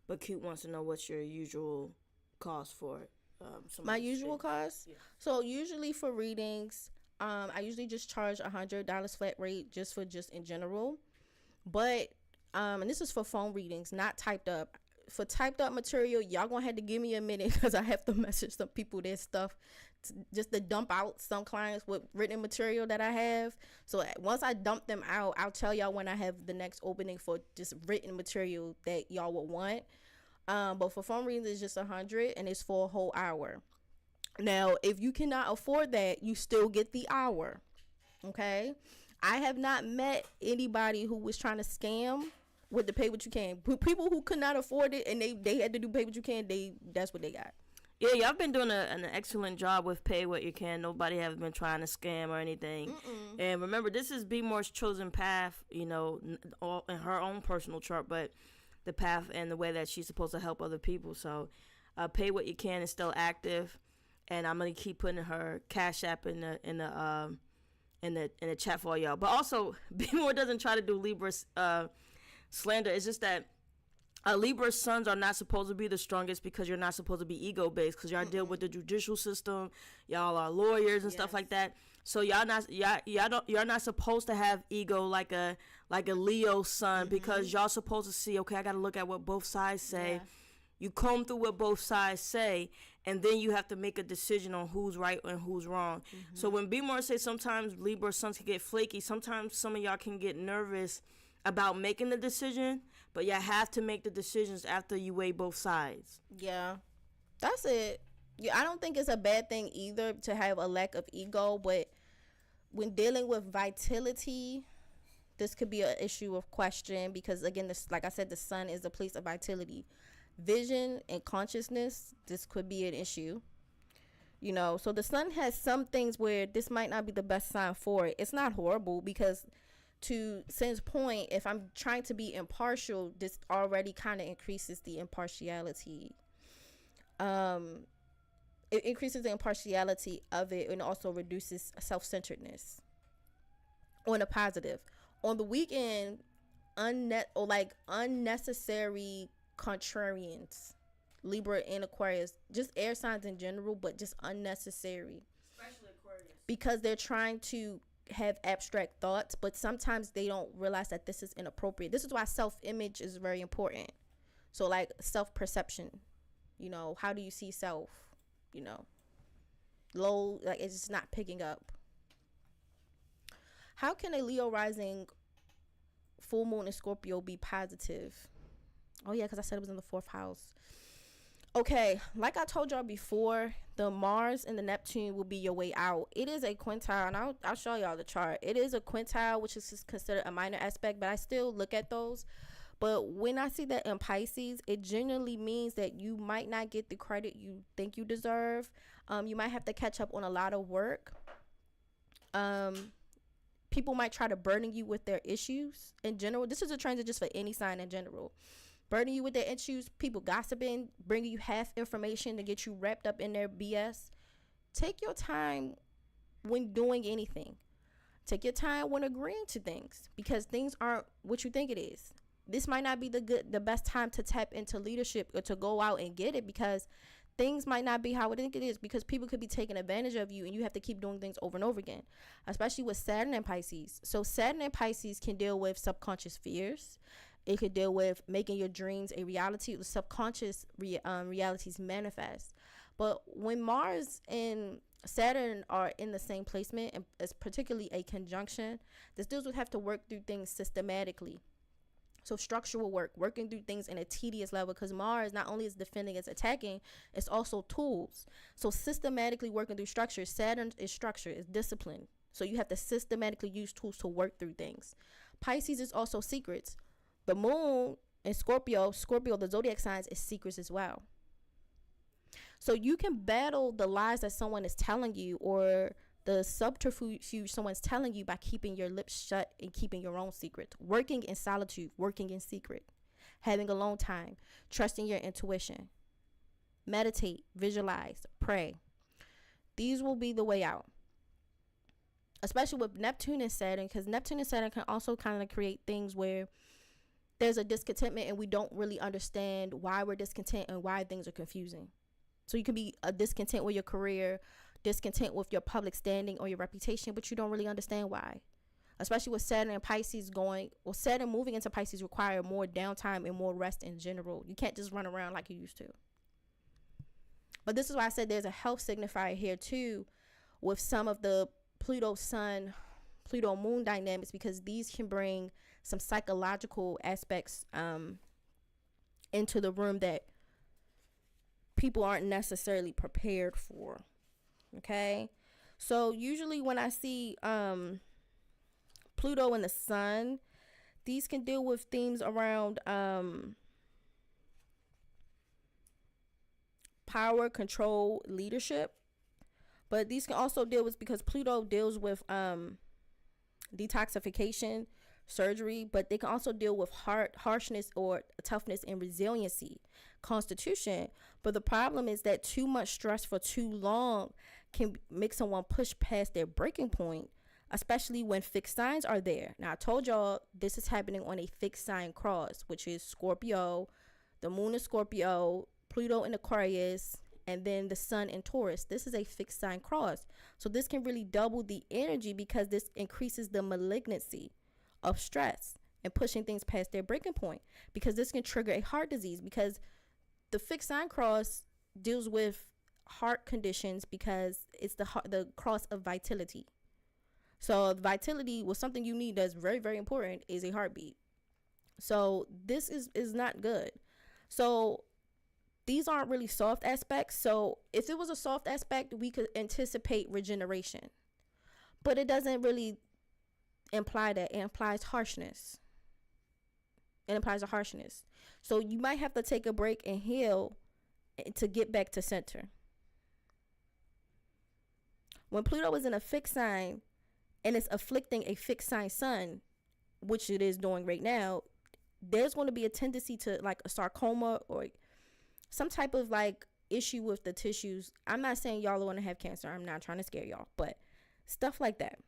But Cute wants to know what's your usual cost for My usual cost? Yeah. So usually for readings, I usually just charge $100 flat rate just in general. But and this is for phone readings, not typed up. For typed up material, y'all gonna have to give me a minute because I have to message some people their stuff just to dump out some clients with written material that I have. So once I dump them out, I'll tell y'all when I have the next opening for just written material that y'all would want. But for phone readings, it's just 100 and it's for a whole hour. Now, if you cannot afford that, you still get the hour. Okay? I have not met anybody who was trying to scam with the pay what you can. People who could not afford it and they had to do pay what you can, that's what they got. Yeah, y'all been doing an excellent job with pay what you can. Nobody has been trying to scam or anything. Mm-mm. And remember, this is BMORE's chosen path, you know, all in her own personal chart, but the path and the way that she's supposed to help other people. So pay what you can is still active, and I'm gonna keep putting her Cash App in the chat for all y'all. But also, BMORE doesn't try to do Libra slander. It's just that Libra sons are not supposed to be the strongest because you're not supposed to be ego based because y'all deal with the judicial system. Y'all are lawyers and stuff like that. So you're not supposed to have ego like a Leo son because y'all supposed to see, okay, I got to look at what both sides say. Yeah. You comb through what both sides say, and then you have to make a decision on who's right and who's wrong. Mm-hmm. So when BMORE says sometimes Libra sons can get flaky, sometimes some of y'all can get nervous about making the decision, but you have to make the decisions after you weigh both sides. Yeah, that's it. Yeah, I don't think it's a bad thing either to have a lack of ego, but when dealing with vitality, this could be an issue of question because, again, this, like I said, the sun is a place of vitality. Vision and consciousness, this could be an issue. You know, so the sun has some things where this might not be the best sign for it. It's not horrible because to Sin's point, if I'm trying to be impartial, this already kind of increases the impartiality. It increases the impartiality of it and also reduces self-centeredness. On a positive, on the weekend, unnecessary contrarians, Libra and Aquarius, just air signs in general, but just unnecessary, especially Aquarius, because they're trying to have abstract thoughts, but sometimes they don't realize that this is inappropriate. This is why self-image is very important. So like self-perception, you know, how do you see self, you know, low, like it's just not picking up. How can a Leo rising, full moon in Scorpio be positive? Oh yeah, because I said it was in the 4th house. Okay, like I told y'all before, the Mars and the Neptune will be your way out. It is a quintile, and I'll show y'all the chart. It is a quintile, which is considered a minor aspect, but I still look at those. But when I see that in Pisces, it generally means that you might not get the credit you think you deserve. You might have to catch up on a lot of work. People might try to burden you with their issues in general. This is a transit just for any sign in general. Burden you with their issues, people gossiping, bringing you half information to get you wrapped up in their BS. Take your time when doing anything. Take your time when agreeing to things because things aren't what you think it is. This might not be the best time to tap into leadership or to go out and get it because things might not be how I think it is because people could be taking advantage of you and you have to keep doing things over and over again, especially with Saturn and Pisces. So Saturn and Pisces can deal with subconscious fears. It could deal with making your dreams a reality. The subconscious realities manifest. But when Mars and Saturn are in the same placement, and it's particularly a conjunction, this deals with have to work through things systematically. So structural work, working through things in a tedious level, because Mars not only is defending, it's attacking, it's also tools. So systematically working through structure. Saturn is structure, is discipline. So you have to systematically use tools to work through things. Pisces is also secrets. The moon in Scorpio, the zodiac signs, is secrets as well. So you can battle the lies that someone is telling you or the subterfuge someone's telling you by keeping your lips shut and keeping your own secrets. Working in solitude, working in secret, having alone time, trusting your intuition. Meditate, visualize, pray. These will be the way out. Especially with Neptune and Saturn, because Neptune and Saturn can also kind of create things where there's a discontentment and we don't really understand why we're discontent and why things are confusing. So you can be discontent with your career, discontent with your public standing or your reputation, but you don't really understand why. Especially with Saturn and Pisces Saturn moving into Pisces require more downtime and more rest in general. You can't just run around like you used to. But this is why I said there's a health signifier here too with some of the Pluto Sun, Pluto Moon dynamics, because these can bring some psychological aspects into the room that people aren't necessarily prepared for. Okay? So usually when I see Pluto and the Sun, these can deal with themes around power, control, leadership. But these can also deal with, because Pluto deals with detoxification, surgery, but they can also deal with harshness or toughness and resiliency, constitution. But the problem is that too much stress for too long can make someone push past their breaking point, especially when fixed signs are there. Now, I told y'all this is happening on a fixed sign cross, which is Scorpio, the moon is Scorpio, Pluto in Aquarius, and then the sun in Taurus. This is a fixed sign cross. So this can really double the energy because this increases the malignancy of stress and pushing things past their breaking point, because this can trigger a heart disease, because the fixed sign cross deals with heart conditions because it's the cross of vitality. So vitality was something you need that's very, very important, is a heartbeat. So this is not good. So these aren't really soft aspects. So if it was a soft aspect, we could anticipate regeneration. But it doesn't really imply that. It implies harshness. It implies a harshness. So you might have to take a break and heal to get back to center. When Pluto is in a fixed sign and it's afflicting a fixed sign sun, which it is doing right now, there's going to be a tendency to like a sarcoma or some type of like issue with the tissues. I'm not saying y'all are going to have cancer. I'm not trying to scare y'all, but stuff like that.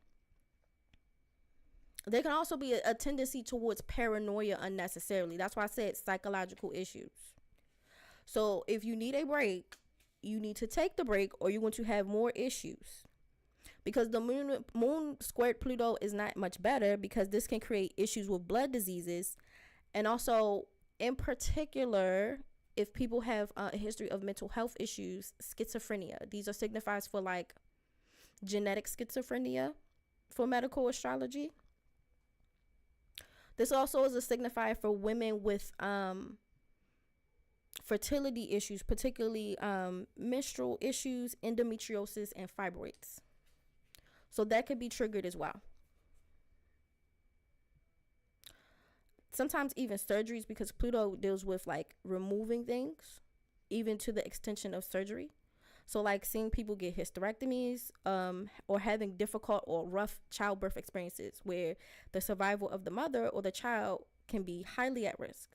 There can also be a tendency towards paranoia unnecessarily. That's why I said psychological issues. So if you need a break, you need to take the break, or you're going to have more issues. Because the moon squared Pluto is not much better, because this can create issues with blood diseases. And also, in particular, if people have a history of mental health issues, schizophrenia. These are signifiers for like genetic schizophrenia for medical astrology. This also is a signifier for women with fertility issues, particularly menstrual issues, endometriosis, and fibroids. So that could be triggered as well. Sometimes even surgeries, because Pluto deals with like removing things, even to the extension of surgery. So like seeing people get hysterectomies, or having difficult or rough childbirth experiences where the survival of the mother or the child can be highly at risk.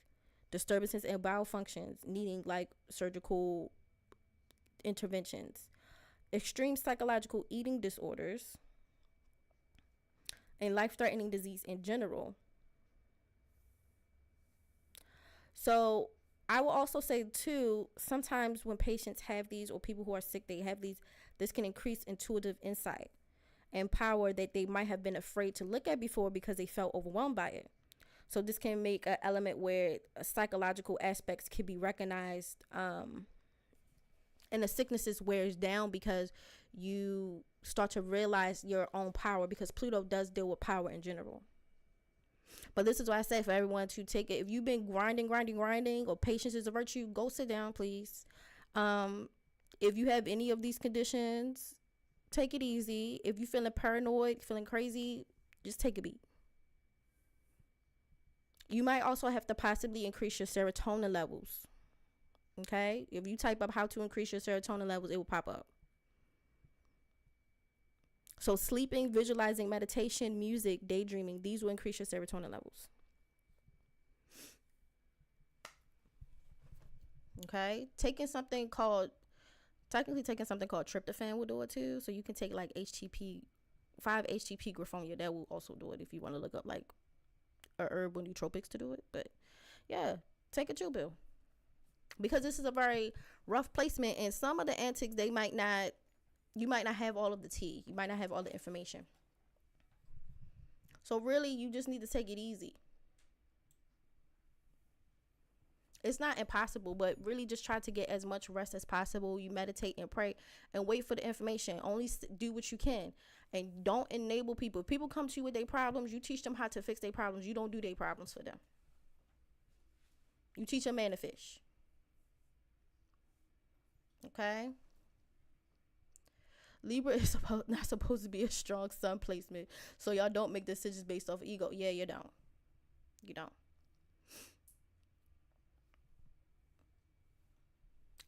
Disturbances in bowel functions needing like surgical interventions. Extreme psychological eating disorders, and life-threatening disease in general. So I will also say too, sometimes when patients have these, or people who are sick, they have these, this can increase intuitive insight and power that they might have been afraid to look at before because they felt overwhelmed by it. So this can make an element where psychological aspects can be recognized, and the sicknesses wears down because you start to realize your own power, because Pluto does deal with power in general. But this is why I say for everyone to take it. If you've been grinding, or patience is a virtue, go sit down, please. If you have any of these conditions, take it easy. If you're feeling paranoid, feeling crazy, just take a beat. You might also have to possibly increase your serotonin levels. Okay? If you type up how to increase your serotonin levels, it will pop up. So sleeping, visualizing, meditation, music, daydreaming, these will increase your serotonin levels. Okay? Taking something called tryptophan will do it too. So you can take like 5-HTP graphonia. That will also do it if you want to look up like a herbal nootropics to do it. But yeah, take a chill pill. because this is a very rough placement, and some of the antics you might not have all of the tea, you might not have all the information. So really, you just need to take it easy. It's not impossible, but really just try to get as much rest as possible. You meditate and pray and wait for the information. Only do what you can, and don't enable people. If people come to you with their problems, you teach them how to fix their problems. You don't do their problems for them. You teach a man to fish. Okay? Libra is not supposed to be a strong sun placement, so y'all don't make decisions based off ego. Yeah, you don't. You don't.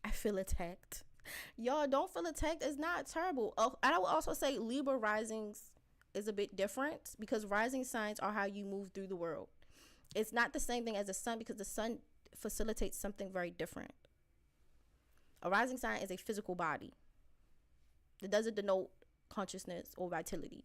I feel attacked. Y'all don't feel attacked. It's not terrible. I would also say Libra risings is a bit different, because rising signs are how you move through the world. It's not the same thing as the sun, because the sun facilitates something very different. A rising sign is a physical body. It doesn't denote consciousness or vitality.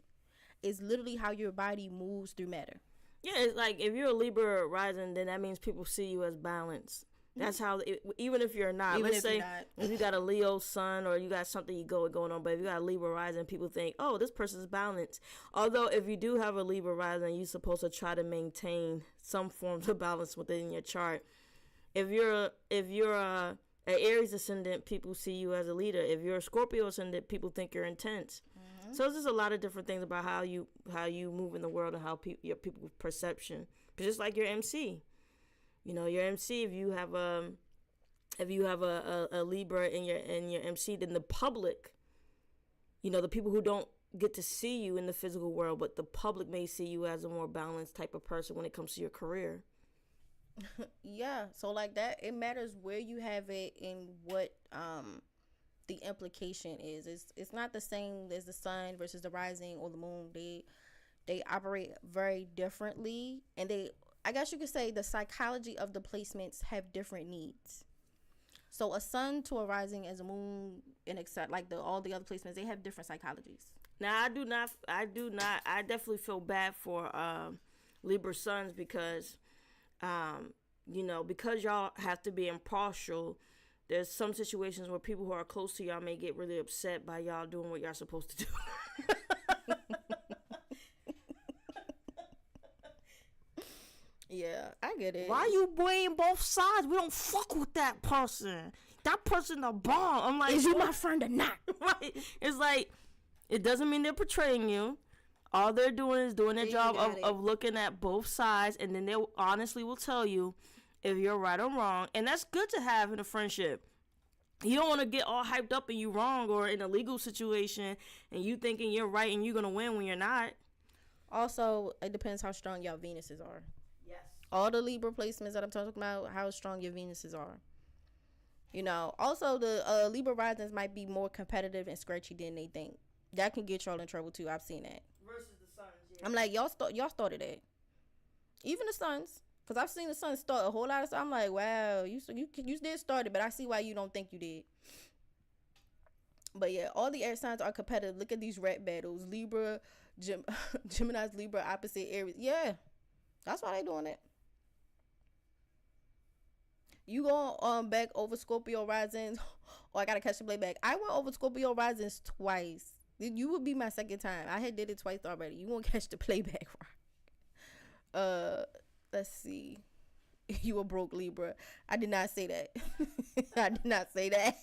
It's literally how your body moves through matter. Yeah, it's like if you're a Libra rising, then that means people see you as balanced. That's how, even if you're not, let's say if you got a Leo sun or you got something you going on, but if you got a Libra rising, people think, oh, this person's balanced. Although if you do have a Libra rising, you're supposed to try to maintain some forms of balance within your chart. If you're an Aries ascendant, people see you as a leader. If you're a Scorpio ascendant, people think you're intense. Mm-hmm. So there's just a lot of different things about how you move in the world and how your people's perception. But just like your MC. You know, your MC, if you have a Libra in your MC, then the public, you know, the people who don't get to see you in the physical world, but the public may see you as a more balanced type of person when it comes to your career. Yeah, so like that, it matters where you have it and what the implication is. It's not the same as the sun versus the rising or the moon. They operate very differently, and I guess you could say the psychology of the placements have different needs. So a sun to a rising as a moon, and except like all the other placements, they have different psychologies. Now I definitely feel bad for Libra suns, because you know, because y'all have to be impartial. There's some situations where people who are close to y'all may get really upset by y'all doing what y'all supposed to do. Yeah, I get it. Why you weighing both sides? We don't fuck with that person. That person a bomb. I'm like, is you my friend or not? Right. It's like, it doesn't mean they're betraying you. All they're doing is doing their job of looking at both sides, and then they honestly will tell you if you're right or wrong. And that's good to have in a friendship. You don't want to get all hyped up and you wrong, or in a legal situation and you thinking you're right and you're going to win when you're not. Also, it depends how strong y'all Venuses are. All the Libra placements that I'm talking about, how strong your Venuses are. You know, also the Libra risings might be more competitive and scratchy than they think. That can get y'all in trouble too. I've seen that. Versus the suns, yeah. I'm like, y'all started that. Even the suns, because I've seen the suns start a whole lot of stuff. I'm like, wow, you did start it, but I see why you don't think you did. But yeah, all the air signs are competitive. Look at these rap battles. Libra, Gemini's Libra opposite Aries. Yeah, that's why they doing it. You go back over Scorpio risings. Oh, I gotta catch the playback. I went over Scorpio risings twice. You would be my second time. I had did it twice already. You won't catch the playback. Let's see. You a broke Libra. I did not say that. I did not say that.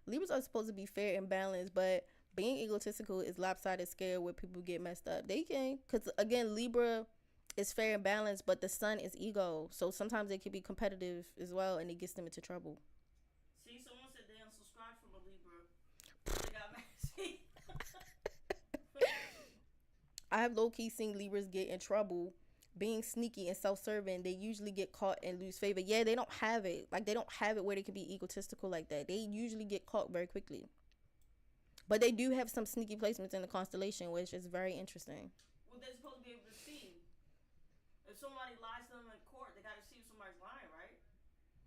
Libras are supposed to be fair and balanced, but being egotistical is lopsided scale where people get messed up. They can, because again, Libra is fair and balanced, but the sun is ego, so sometimes they can be competitive as well, and it gets them into trouble. See, someone said they unsubscribed from a Libra. They got mad. I have low-key seen Libras get in trouble being sneaky and self-serving. They usually get caught and lose favor. Yeah, they don't have it. Like, they don't have it where they can be egotistical like that. They usually get caught very quickly. But they do have some sneaky placements in the constellation, which is very interesting. Well, they're supposed to be able to see. If somebody lies to them in court, they got to see if somebody's lying, right?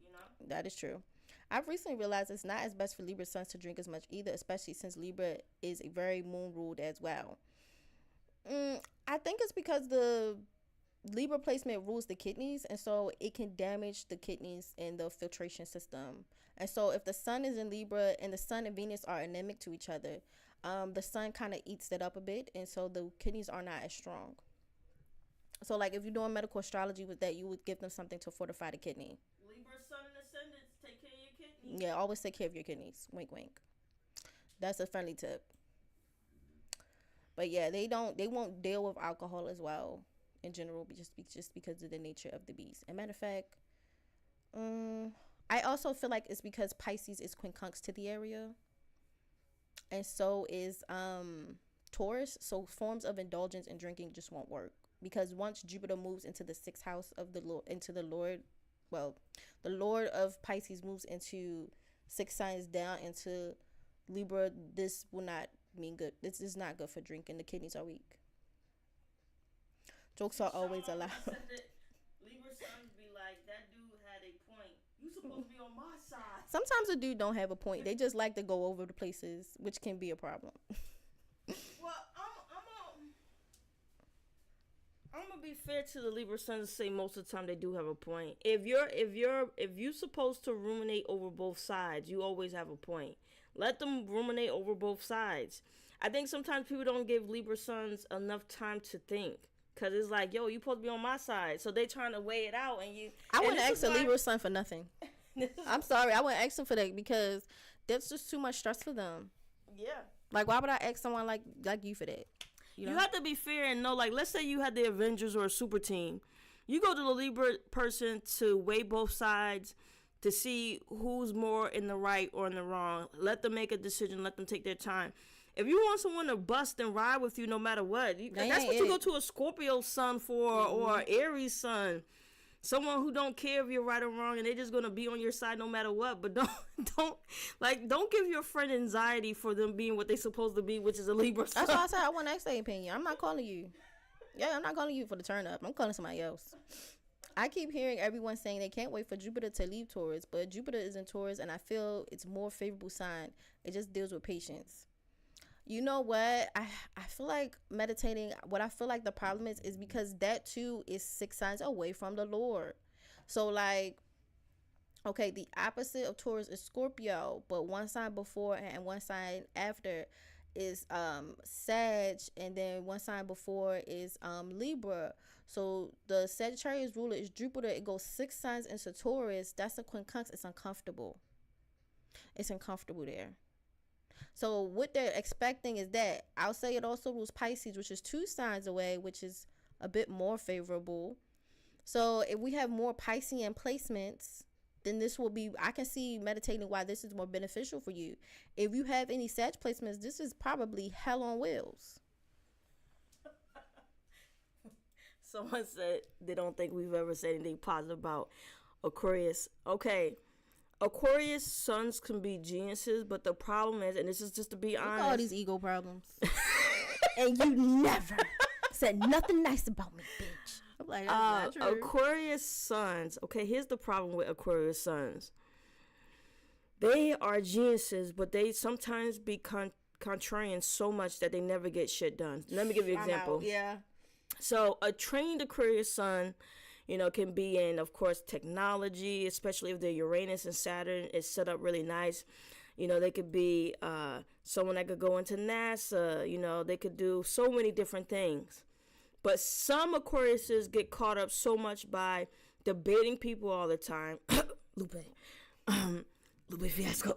You know? That is true. I've recently realized it's not as best for Libra suns to drink as much either, especially since Libra is very moon ruled as well. I think it's because the Libra placement rules the kidneys, and so it can damage the kidneys and the filtration system. And so if the sun is in Libra and the sun and Venus are anemic to each other, the sun kind of eats that up a bit, and so the kidneys are not as strong. So like if you're doing medical astrology with that, you would give them something to fortify the kidney. Libra sun and ascendants, take care of your kidneys. Yeah, always take care of your kidneys. Wink, wink. That's a friendly tip. But yeah, they won't deal with alcohol as well in general, just because of the nature of the beast. And matter of fact, I also feel like it's because Pisces is quincunx to the area, and so is Taurus. So forms of indulgence and drinking just won't work, because once Jupiter moves into the sixth house of the Lord, the Lord of Pisces moves into 6 signs down into Libra. This will not mean good. This is not good for drinking. The kidneys are weak. Jokes are always allowed. Libra sons be like, that dude had a point. You supposed to be on my side. Sometimes a dude don't have a point. They just like to go over the places, which can be a problem. Well, I'm gonna be fair to the Libra sons and say most of the time they do have a point. If you're supposed to ruminate over both sides, you always have a point. Let them ruminate over both sides. I think sometimes people don't give Libra sons enough time to think. Cause it's like, yo, you supposed to be on my side, so they trying to weigh it out, and you. I wouldn't ask a Libra son for nothing. I'm sorry, I wouldn't ask them for that, because that's just too much stress for them. Yeah. Like, why would I ask someone like you for that? You have to be fair and know, like, let's say you had the Avengers or a super team. You go to the Libra person to weigh both sides to see who's more in the right or in the wrong. Let them make a decision. Let them take their time. If you want someone to bust and ride with you no matter what, that's what you go to a Scorpio sun for, or an Aries sun. Someone who don't care if you're right or wrong, and they're just gonna be on your side no matter what. But don't give your friend anxiety for them being what they're supposed to be, which is a Libra sun. That's why I said I want to ask their opinion. I'm not calling you. Yeah, I'm not calling you for the turn up. I'm calling somebody else. I keep hearing everyone saying they can't wait for Jupiter to leave Taurus, but Jupiter is in Taurus, and I feel it's more favorable sign. It just deals with patience. You know what? I feel like meditating, what I feel like the problem is because that too is 6 signs away from the Lord. So like, okay, the opposite of Taurus is Scorpio, but one sign before and one sign after is Sag, and then one sign before is Libra. So the Sagittarius ruler is Jupiter. It goes 6 signs into Taurus. That's a quincunx. It's uncomfortable. It's uncomfortable there. So what they're expecting is that I'll say it also rules Pisces, which is 2 signs away, which is a bit more favorable. So if we have more Piscean placements, then this will be, I can see meditating why this is more beneficial for you. If you have any Sag placements, this is probably hell on wheels. Someone said they don't think we've ever said anything positive about Aquarius. Okay. Aquarius suns can be geniuses, but the problem is, and this is just to be honest. Look at all these ego problems. And you never said nothing nice about me, bitch. I'm like, that's not true. Aquarius suns. Okay, here's the problem with Aquarius suns. They are geniuses, but they sometimes be contrarian so much that they never get shit done. Let me give you an example. Yeah. So a trained Aquarius sun, can be in, of course, technology, especially if their Uranus and Saturn is set up really nice. They could be someone that could go into NASA. They could do so many different things. But some Aquariuses get caught up so much by debating people all the time, Lupe Fiasco,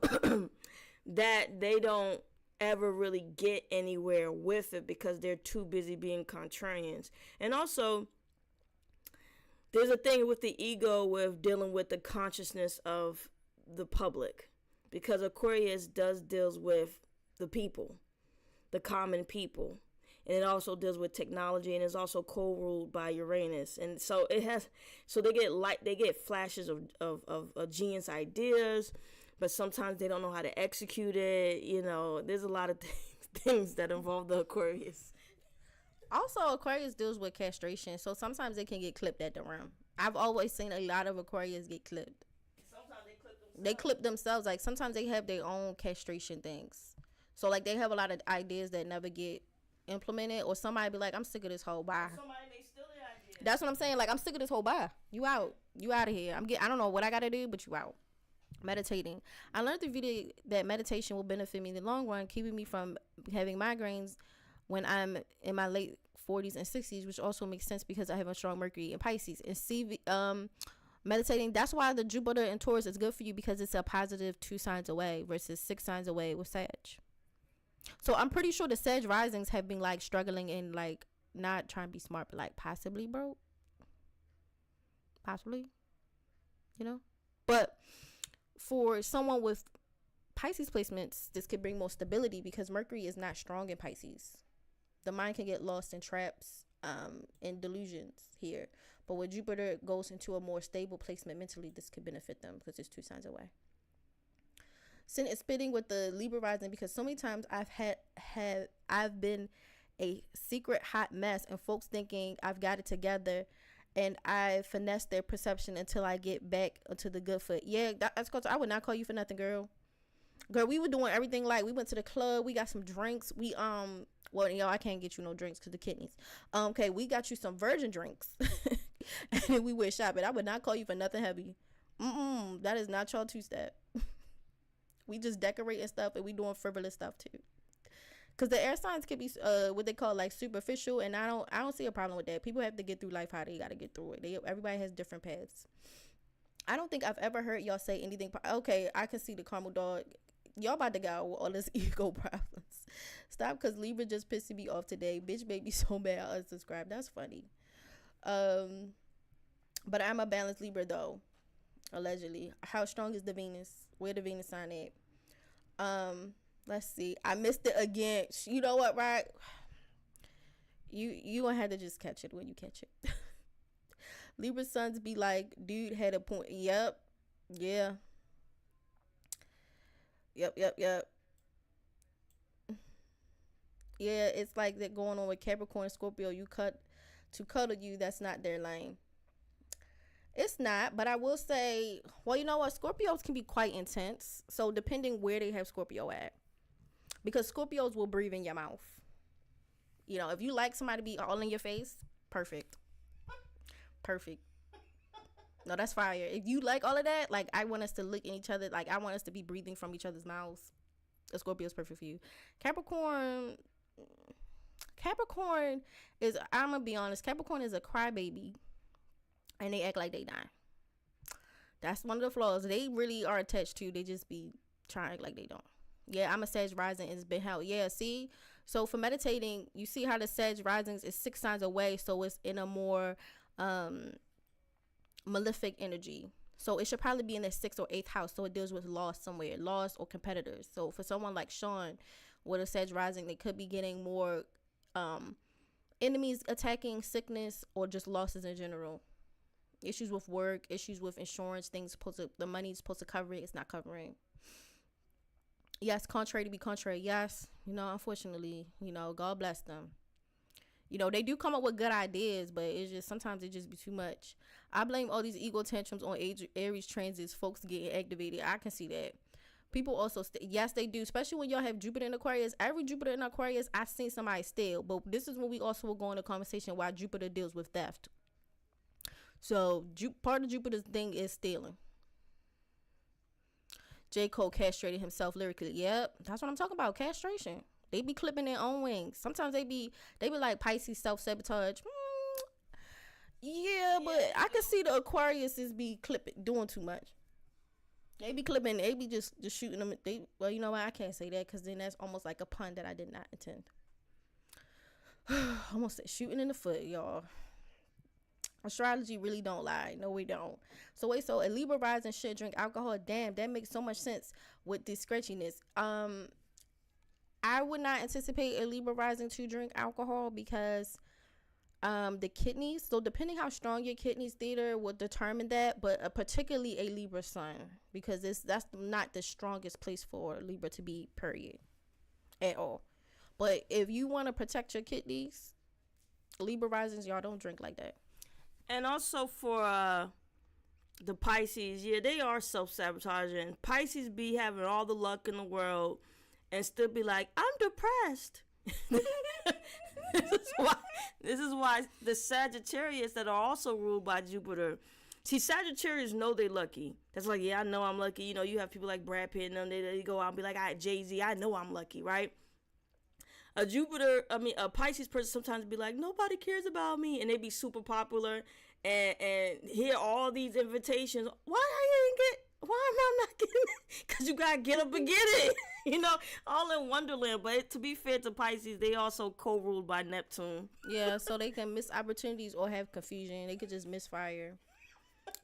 that they don't ever really get anywhere with it because they're too busy being contrarians. And also, there's a thing with the ego with dealing with the consciousness of the public, because Aquarius deals with the people, the common people, and it also deals with technology, and is also co-ruled by Uranus, and so they get flashes of genius ideas, but sometimes they don't know how to execute it. There's a lot of things that involve the Aquarius. Also, Aquarius deals with castration, so sometimes they can get clipped at the rim. I've always seen a lot of Aquarius get clipped. Sometimes they clip themselves. They clip themselves. Like, sometimes they have their own castration things. So, like, they have a lot of ideas that never get implemented, or somebody be like, I'm sick of this whole bye. Somebody may steal their ideas. That's what I'm saying. Like, I'm sick of this whole bye. You out. You out of here. I don't know what I got to do, but you out. Meditating. I learned through video that meditation will benefit me in the long run, keeping me from having migraines when I'm in my late 40s and 60s, which also makes sense because I have a strong Mercury in Pisces. And meditating, that's why the Jupiter in Taurus is good for you, because it's a positive 2 signs away versus 6 signs away with Sag. So I'm pretty sure the Sag risings have been like struggling and like not trying to be smart, but like possibly broke. Possibly. You know? But for someone with Pisces placements, this could bring more stability because Mercury is not strong in Pisces. The mind can get lost in traps and delusions here. But when Jupiter goes into a more stable placement mentally, this could benefit them because it's 2 signs away. Sin is spitting with the Libra rising, because so many times I've been a secret hot mess and folks thinking I've got it together, and I finesse their perception until I get back to the good foot. Yeah, that's because I would not call you for nothing, girl. Girl, we were doing everything. Like, we went to the club, we got some drinks. Well, yo, I can't get you no drinks because the kidneys. Okay, we got you some virgin drinks, and then we went shopping. I would not call you for nothing heavy. That is not y'all 2-step. We just decorating stuff, and we doing frivolous stuff too. Because the air signs could be what they call like superficial, and I don't see a problem with that. People have to get through life how they got to get through it. Everybody has different paths. I don't think I've ever heard y'all say anything. Okay, I can see the caramel dog. Y'all about to go with all this ego problems. Stop, because Libra just pissing me off today. Bitch made me so mad I unsubscribed. That's funny. But I'm a balanced Libra though. Allegedly. How strong is the Venus? Where the Venus sign at? Let's see. I missed it again. You know what, right? You gonna have to just catch it when you catch it. Libra sons be like, dude had a point. Yep. Yeah. Yep. Yeah, it's like that going on with Capricorn, Scorpio. To cuddle you, that's not their lane. It's not, but I will say, well, you know what? Scorpios can be quite intense. So depending where they have Scorpio at. Because Scorpios will breathe in your mouth. You know, if you like somebody to be all in your face, perfect. No, that's fire. If you like all of that, like, I want us to look in each other. Like, I want us to be breathing from each other's mouths. A Scorpio's perfect for you. Capricorn is, I'm going to be honest, Capricorn is a crybaby. And they act like they dying. That's one of the flaws. They really are attached to. They just be trying to act like they don't. Yeah, I'm a Sag rising. It's been hell. Yeah, see? So for meditating, you see how the Sag risings is 6 signs away. So it's in a more malefic energy. So it should probably be in the 6th or 8th house. So it deals with loss somewhere. Loss or competitors. So for someone like Sean with a Sag rising, they could be getting more enemies attacking, sickness, or just losses in general. Issues with work, issues with insurance, the money's supposed to cover it, it's not covering. Yes, contrary to be contrary. Yes, you know, unfortunately, you know, God bless them. You know, they do come up with good ideas, but it's just, sometimes it just be too much. I blame all these ego tantrums on Aries transits, folks getting activated. I can see that. People also, yes, they do, especially when y'all have Jupiter in Aquarius. Every Jupiter in Aquarius, I've seen somebody steal. But this is when we also will go into conversation why Jupiter deals with theft. So part of Jupiter's thing is stealing. J. Cole castrated himself lyrically. Yep, that's what I'm talking about. Castration. They be clipping their own wings. Sometimes they be like Pisces self-sabotage. Yeah, but I can see the Aquariuses be doing too much. They be clipping. They be just shooting them. Well, you know what? I can't say that because then that's almost like a pun that I did not intend. Almost said shooting in the foot, y'all. Astrology really don't lie. No, we don't. So wait, so a Libra rising should drink alcohol. Damn, that makes so much sense with this scratchiness. I would not anticipate a Libra rising to drink alcohol because the kidneys. So depending how strong your kidneys theater will determine that, but particularly a Libra sun, because that's not the strongest place for Libra to be, period, at all. But if you want to protect your kidneys, Libra risings, y'all don't drink like that. And also for the Pisces, yeah, they are self-sabotaging. Pisces be having all the luck in the world and still be like, I'm depressed. This is why the Sagittarius that are also ruled by Jupiter. See, Sagittarius know they lucky. That's like, yeah, I know I'm lucky. You know, you have people like Brad Pitt and them. They go out and be like, Jay-Z, I know I'm lucky, right? A Pisces person sometimes be like, nobody cares about me, and they be super popular and hear all these invitations. Why am I not getting it? Because you gotta get up and get it. You know, all in Wonderland. But to be fair to Pisces, they also co-ruled by Neptune. Yeah, so they can miss opportunities or have confusion. They could just misfire.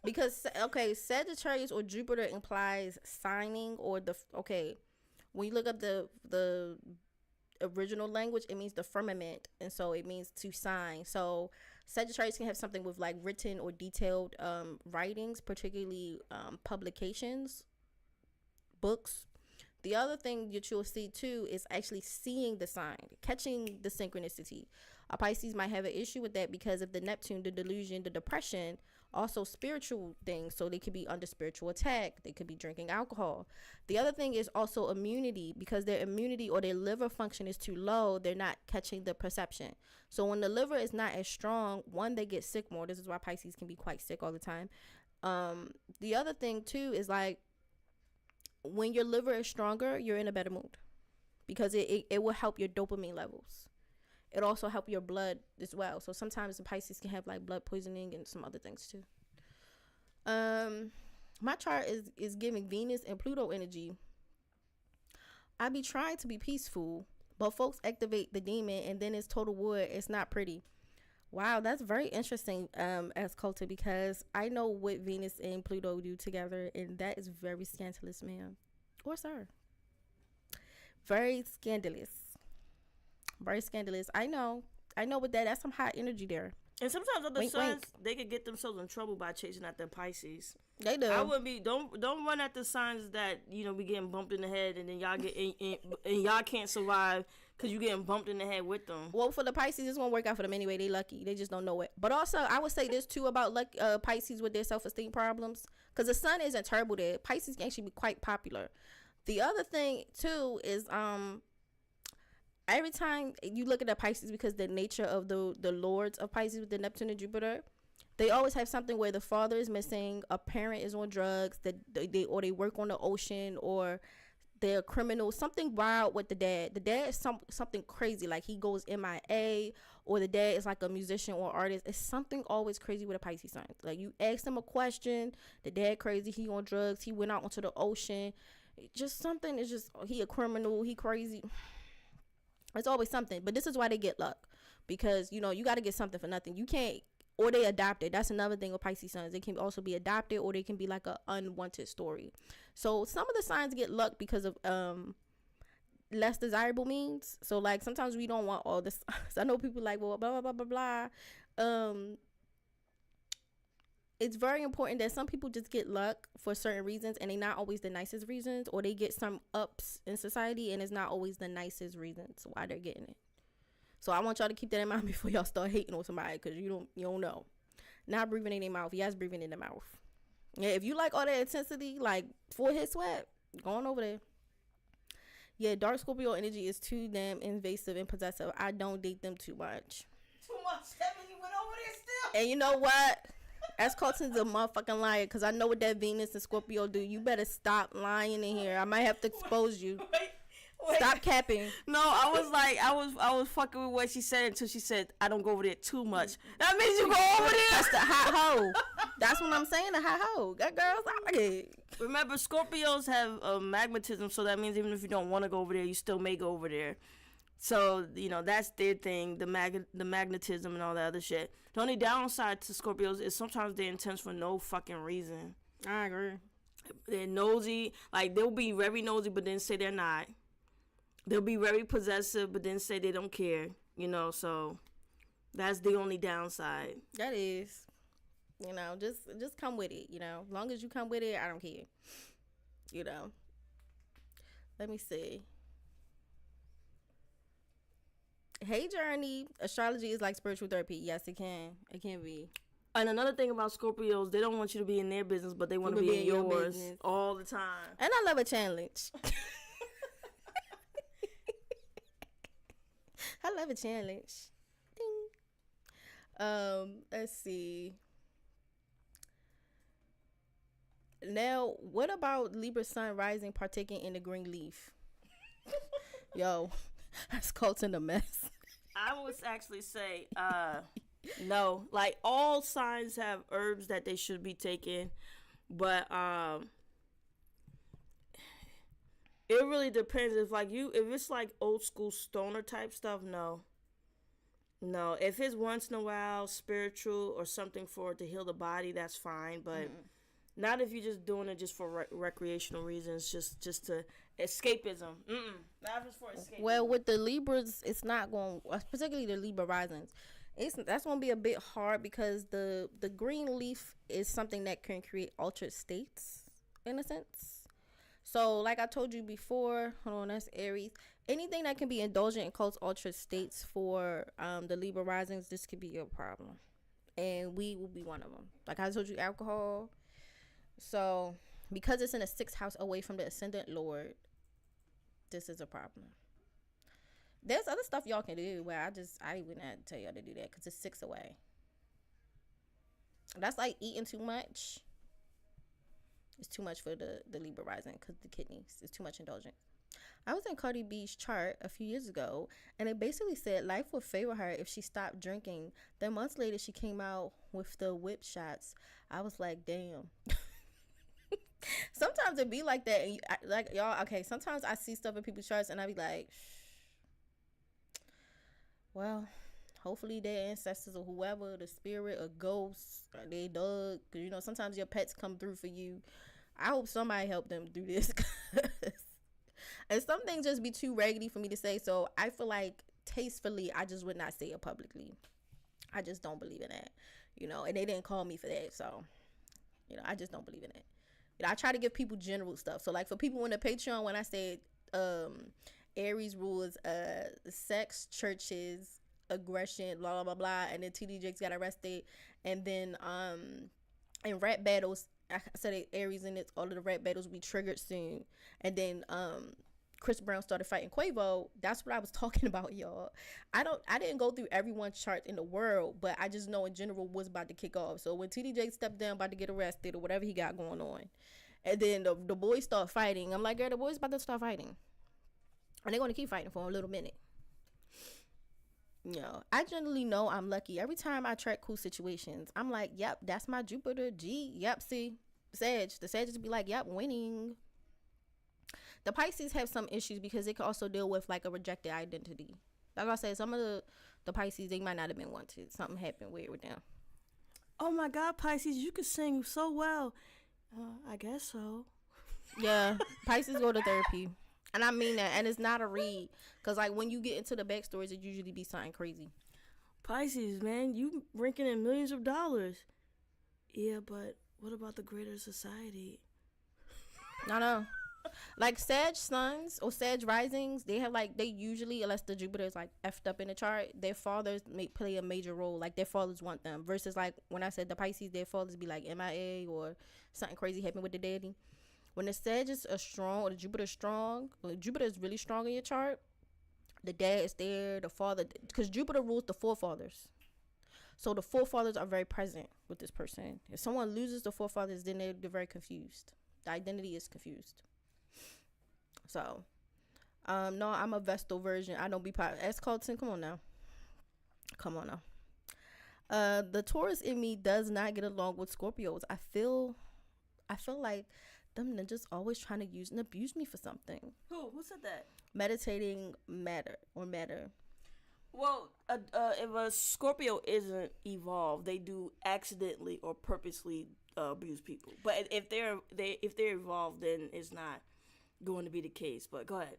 Because, okay, Sagittarius or Jupiter implies signing or when you look up the original language, it means the firmament, and so it means to sign. So Sagittarius can have something with like written or detailed writings, particularly publications, books. The other thing that you'll see too is actually seeing the sign, catching the synchronicity. A Pisces might have an issue with that because of the Neptune, the delusion, the depression, also spiritual things. So they could be under spiritual attack. They could be drinking alcohol. The other thing is also immunity, because their immunity or their liver function is too low. They're not catching the perception. So when the liver is not as strong, one, they get sick more. This is why Pisces can be quite sick all the time. The other thing too is like, when your liver is stronger, you're in a better mood, because it will help your dopamine levels. It also help your blood as well. So sometimes the Pisces can have like blood poisoning and some other things too. My chart is giving Venus and Pluto energy. I be trying to be peaceful, but folks activate the demon and then it's total wood. It's not pretty. Wow, that's very interesting, as Colton, because I know what Venus and Pluto do together, and that is very scandalous, ma'am. Or sir. Very scandalous. Very scandalous. I know with that. That's some hot energy there. And sometimes other signs, they could get themselves in trouble by chasing after Pisces. They do. I wouldn't be, don't run at the signs that, you know, be getting bumped in the head and then y'all get and y'all can't survive because you getting bumped in the head with them. Well, for the Pisces, this won't work out for them anyway. They lucky. They just don't know it. But also, I would say this too about Pisces with their self-esteem problems, because the sun isn't terrible there. Pisces can actually be quite popular. The other thing too is every time you look at the Pisces, because the nature of the lords of Pisces with the Neptune and Jupiter, they always have something where the father is missing, a parent is on drugs, that they work on the ocean, or they're a criminal, something wild with the dad. The dad is something crazy, like he goes MIA, or the dad is like a musician or artist. It's something always crazy with a Pisces sign. Like you ask them a question, the dad crazy, he on drugs, he went out onto the ocean. Just something is just, he a criminal, he crazy. It's always something. But this is why they get luck, because you know you got to get something for nothing. You can't, or they adopted. That's another thing with Pisces signs. They can also be adopted, or they can be like a unwanted story. So some of the signs get luck because of less desirable means. So like sometimes we don't want all this. I know people like, well, blah blah blah blah blah. It's very important that some people just get luck for certain reasons, and they're not always the nicest reasons, or they get some ups in society and it's not always the nicest reasons why they're getting it. So I want y'all to keep that in mind before y'all start hating on somebody, because you don't know. Not breathing in their mouth. Yes, breathing in their mouth. Yeah, if you like all that intensity, like forehead sweat, go on over there. Yeah, dark Scorpio energy is too damn invasive and possessive. I don't date them too much. Too much? That means you went over there still? And you know what? As Colton's a motherfucking liar, because I know what that Venus and Scorpio do. You better stop lying in here. I might have to expose you. Wait. Stop capping. No, I was fucking with what she said until she said, I don't go over there too much. That means you go over there. That's the hot hoe. That's what I'm saying, the hot hoe. That girl's out here. Remember, Scorpios have magnetism, so that means even if you don't want to go over there, you still may go over there. So, you know, that's their thing, the magnetism and all that other shit. The only downside to Scorpios is sometimes they're intense for no fucking reason. I agree. They're nosy. Like, they'll be very nosy, but then say they're not. They'll be very possessive, but then say they don't care. You know, so that's the only downside. That is. You know, just come with it, you know. As long as you come with it, I don't care. You know. Let me see. Hey, Journey. Astrology is like spiritual therapy. Yes, it can. It can be. And another thing about Scorpios, they don't want you to be in their business, but they want to be in yours all the time. And I love a challenge. I love a challenge. Ding. Let's see. Now, what about Libra sun rising partaking in the green leaf? Yo, that's Colton a mess. I would actually say, no. Like, all signs have herbs that they should be taking, but it really depends. If it's like old school stoner type stuff, no. If it's once in a while spiritual or something for it to heal the body, that's fine. But not if you're just doing it just for recreational reasons, just to escapism. Not just for escapism. Well, with the Libras, it's not going, particularly the Libra risings. That's going to be a bit hard because the green leaf is something that can create altered states in a sense. So, like I told you before, hold on, that's Aries. Anything that can be indulgent and cause altered states for the Libra risings, this could be a problem. And we will be one of them. Like I told you, alcohol. So, because it's in a 6th house away from the ascendant lord, this is a problem. There's other stuff y'all can do where I wouldn't have to tell y'all to do that because it's 6 away. That's like eating too much. It's too much for the Libra rising because the kidneys. It's too much indulgence. I was in Cardi B's chart a few years ago, and it basically said life would favor her if she stopped drinking. Then months later, she came out with the whip shots. I was like, damn. Sometimes it be like that. And y'all, okay, sometimes I see stuff in people's charts, and I be like, well, hopefully their ancestors or whoever, the spirit or ghosts, or they dog. Because, you know, sometimes your pets come through for you. I hope somebody helped them do this. And some things just be too raggedy for me to say. So I feel like tastefully, I just would not say it publicly. I just don't believe in that. You know, and they didn't call me for that. So, you know, I just don't believe in it. You know, I try to give people general stuff. So like for people in the Patreon, when I said Aries rules sex, churches, aggression, blah blah blah blah, and then TD Jakes got arrested, and then in rap battles I said Aries and all of the rap battles will be triggered soon, and then Chris Brown started fighting Quavo. That's what I was talking about, y'all. I didn't go through everyone's chart in the world, but I just know in general what's about to kick off. So when TD Jakes stepped down, about to get arrested or whatever he got going on, and then the boys start fighting, I'm like, girl, the boys about to start fighting, and they're gonna keep fighting for a little minute. You know, I generally know I'm lucky. Every time I track cool situations, I'm like, yep, that's my Jupiter. Yep, see, the Sagittarius be like, yep, winning. The Pisces have some issues because it can also deal with like a rejected identity. Like I said, some of the Pisces, they might not have been wanted. Something happened weird with them. Oh my God, Pisces, you can sing so well. I guess so. Yeah, Pisces go to therapy. And I mean that, and it's not a read, because like when you get into the backstories, it usually be something crazy. Pisces, man, you ranking in millions of dollars. Yeah, but what about the greater society? No. Like Sag suns or Sag risings, they usually, unless the Jupiter is like effed up in the chart, their fathers may play a major role. Like their fathers want them. Versus like when I said the Pisces, their fathers be like MIA or something crazy happened with the daddy. When the Sagittarius are strong or the Jupiter is strong, or Jupiter is really strong in your chart, the dad is there, the father, because Jupiter rules the forefathers. So the forefathers are very present with this person. If someone loses the forefathers, then they're very confused. The identity is confused. So, no, I'm a Vestal version. I don't be Ask Colton, come on now. The Taurus in me does not get along with Scorpios. I feel like them ninjas always trying to use and abuse me for something. Who said that? Meditating matter. Well, if a Scorpio isn't evolved, they do accidentally or purposely abuse people. But if they're evolved, then it's not going to be the case. But go ahead.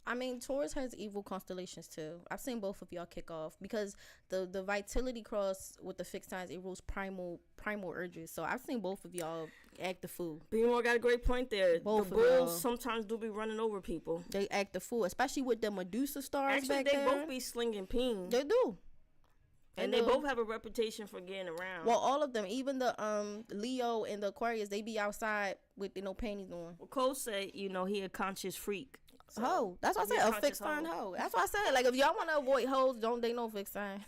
I mean, Taurus has evil constellations too. I've seen both of y'all kick off because the vitality cross with the fixed signs, it rules primal urges. So I've seen both of y'all act the fool. BMORE got a great point there. Both the of y'all. bulls sometimes do be running over people. They act the fool, especially with the Medusa stars. Actually, back they there. both be slinging peen. They do. And they both have a reputation for getting around. Well, all of them, even the Leo and the Aquarius, they be outside with no panties on. Well, Cole said, he a conscious freak. So, hoe. That's why I said a fixed sign hoe. That's why I said, like, if y'all want to avoid hoes, don't date no fixed sign.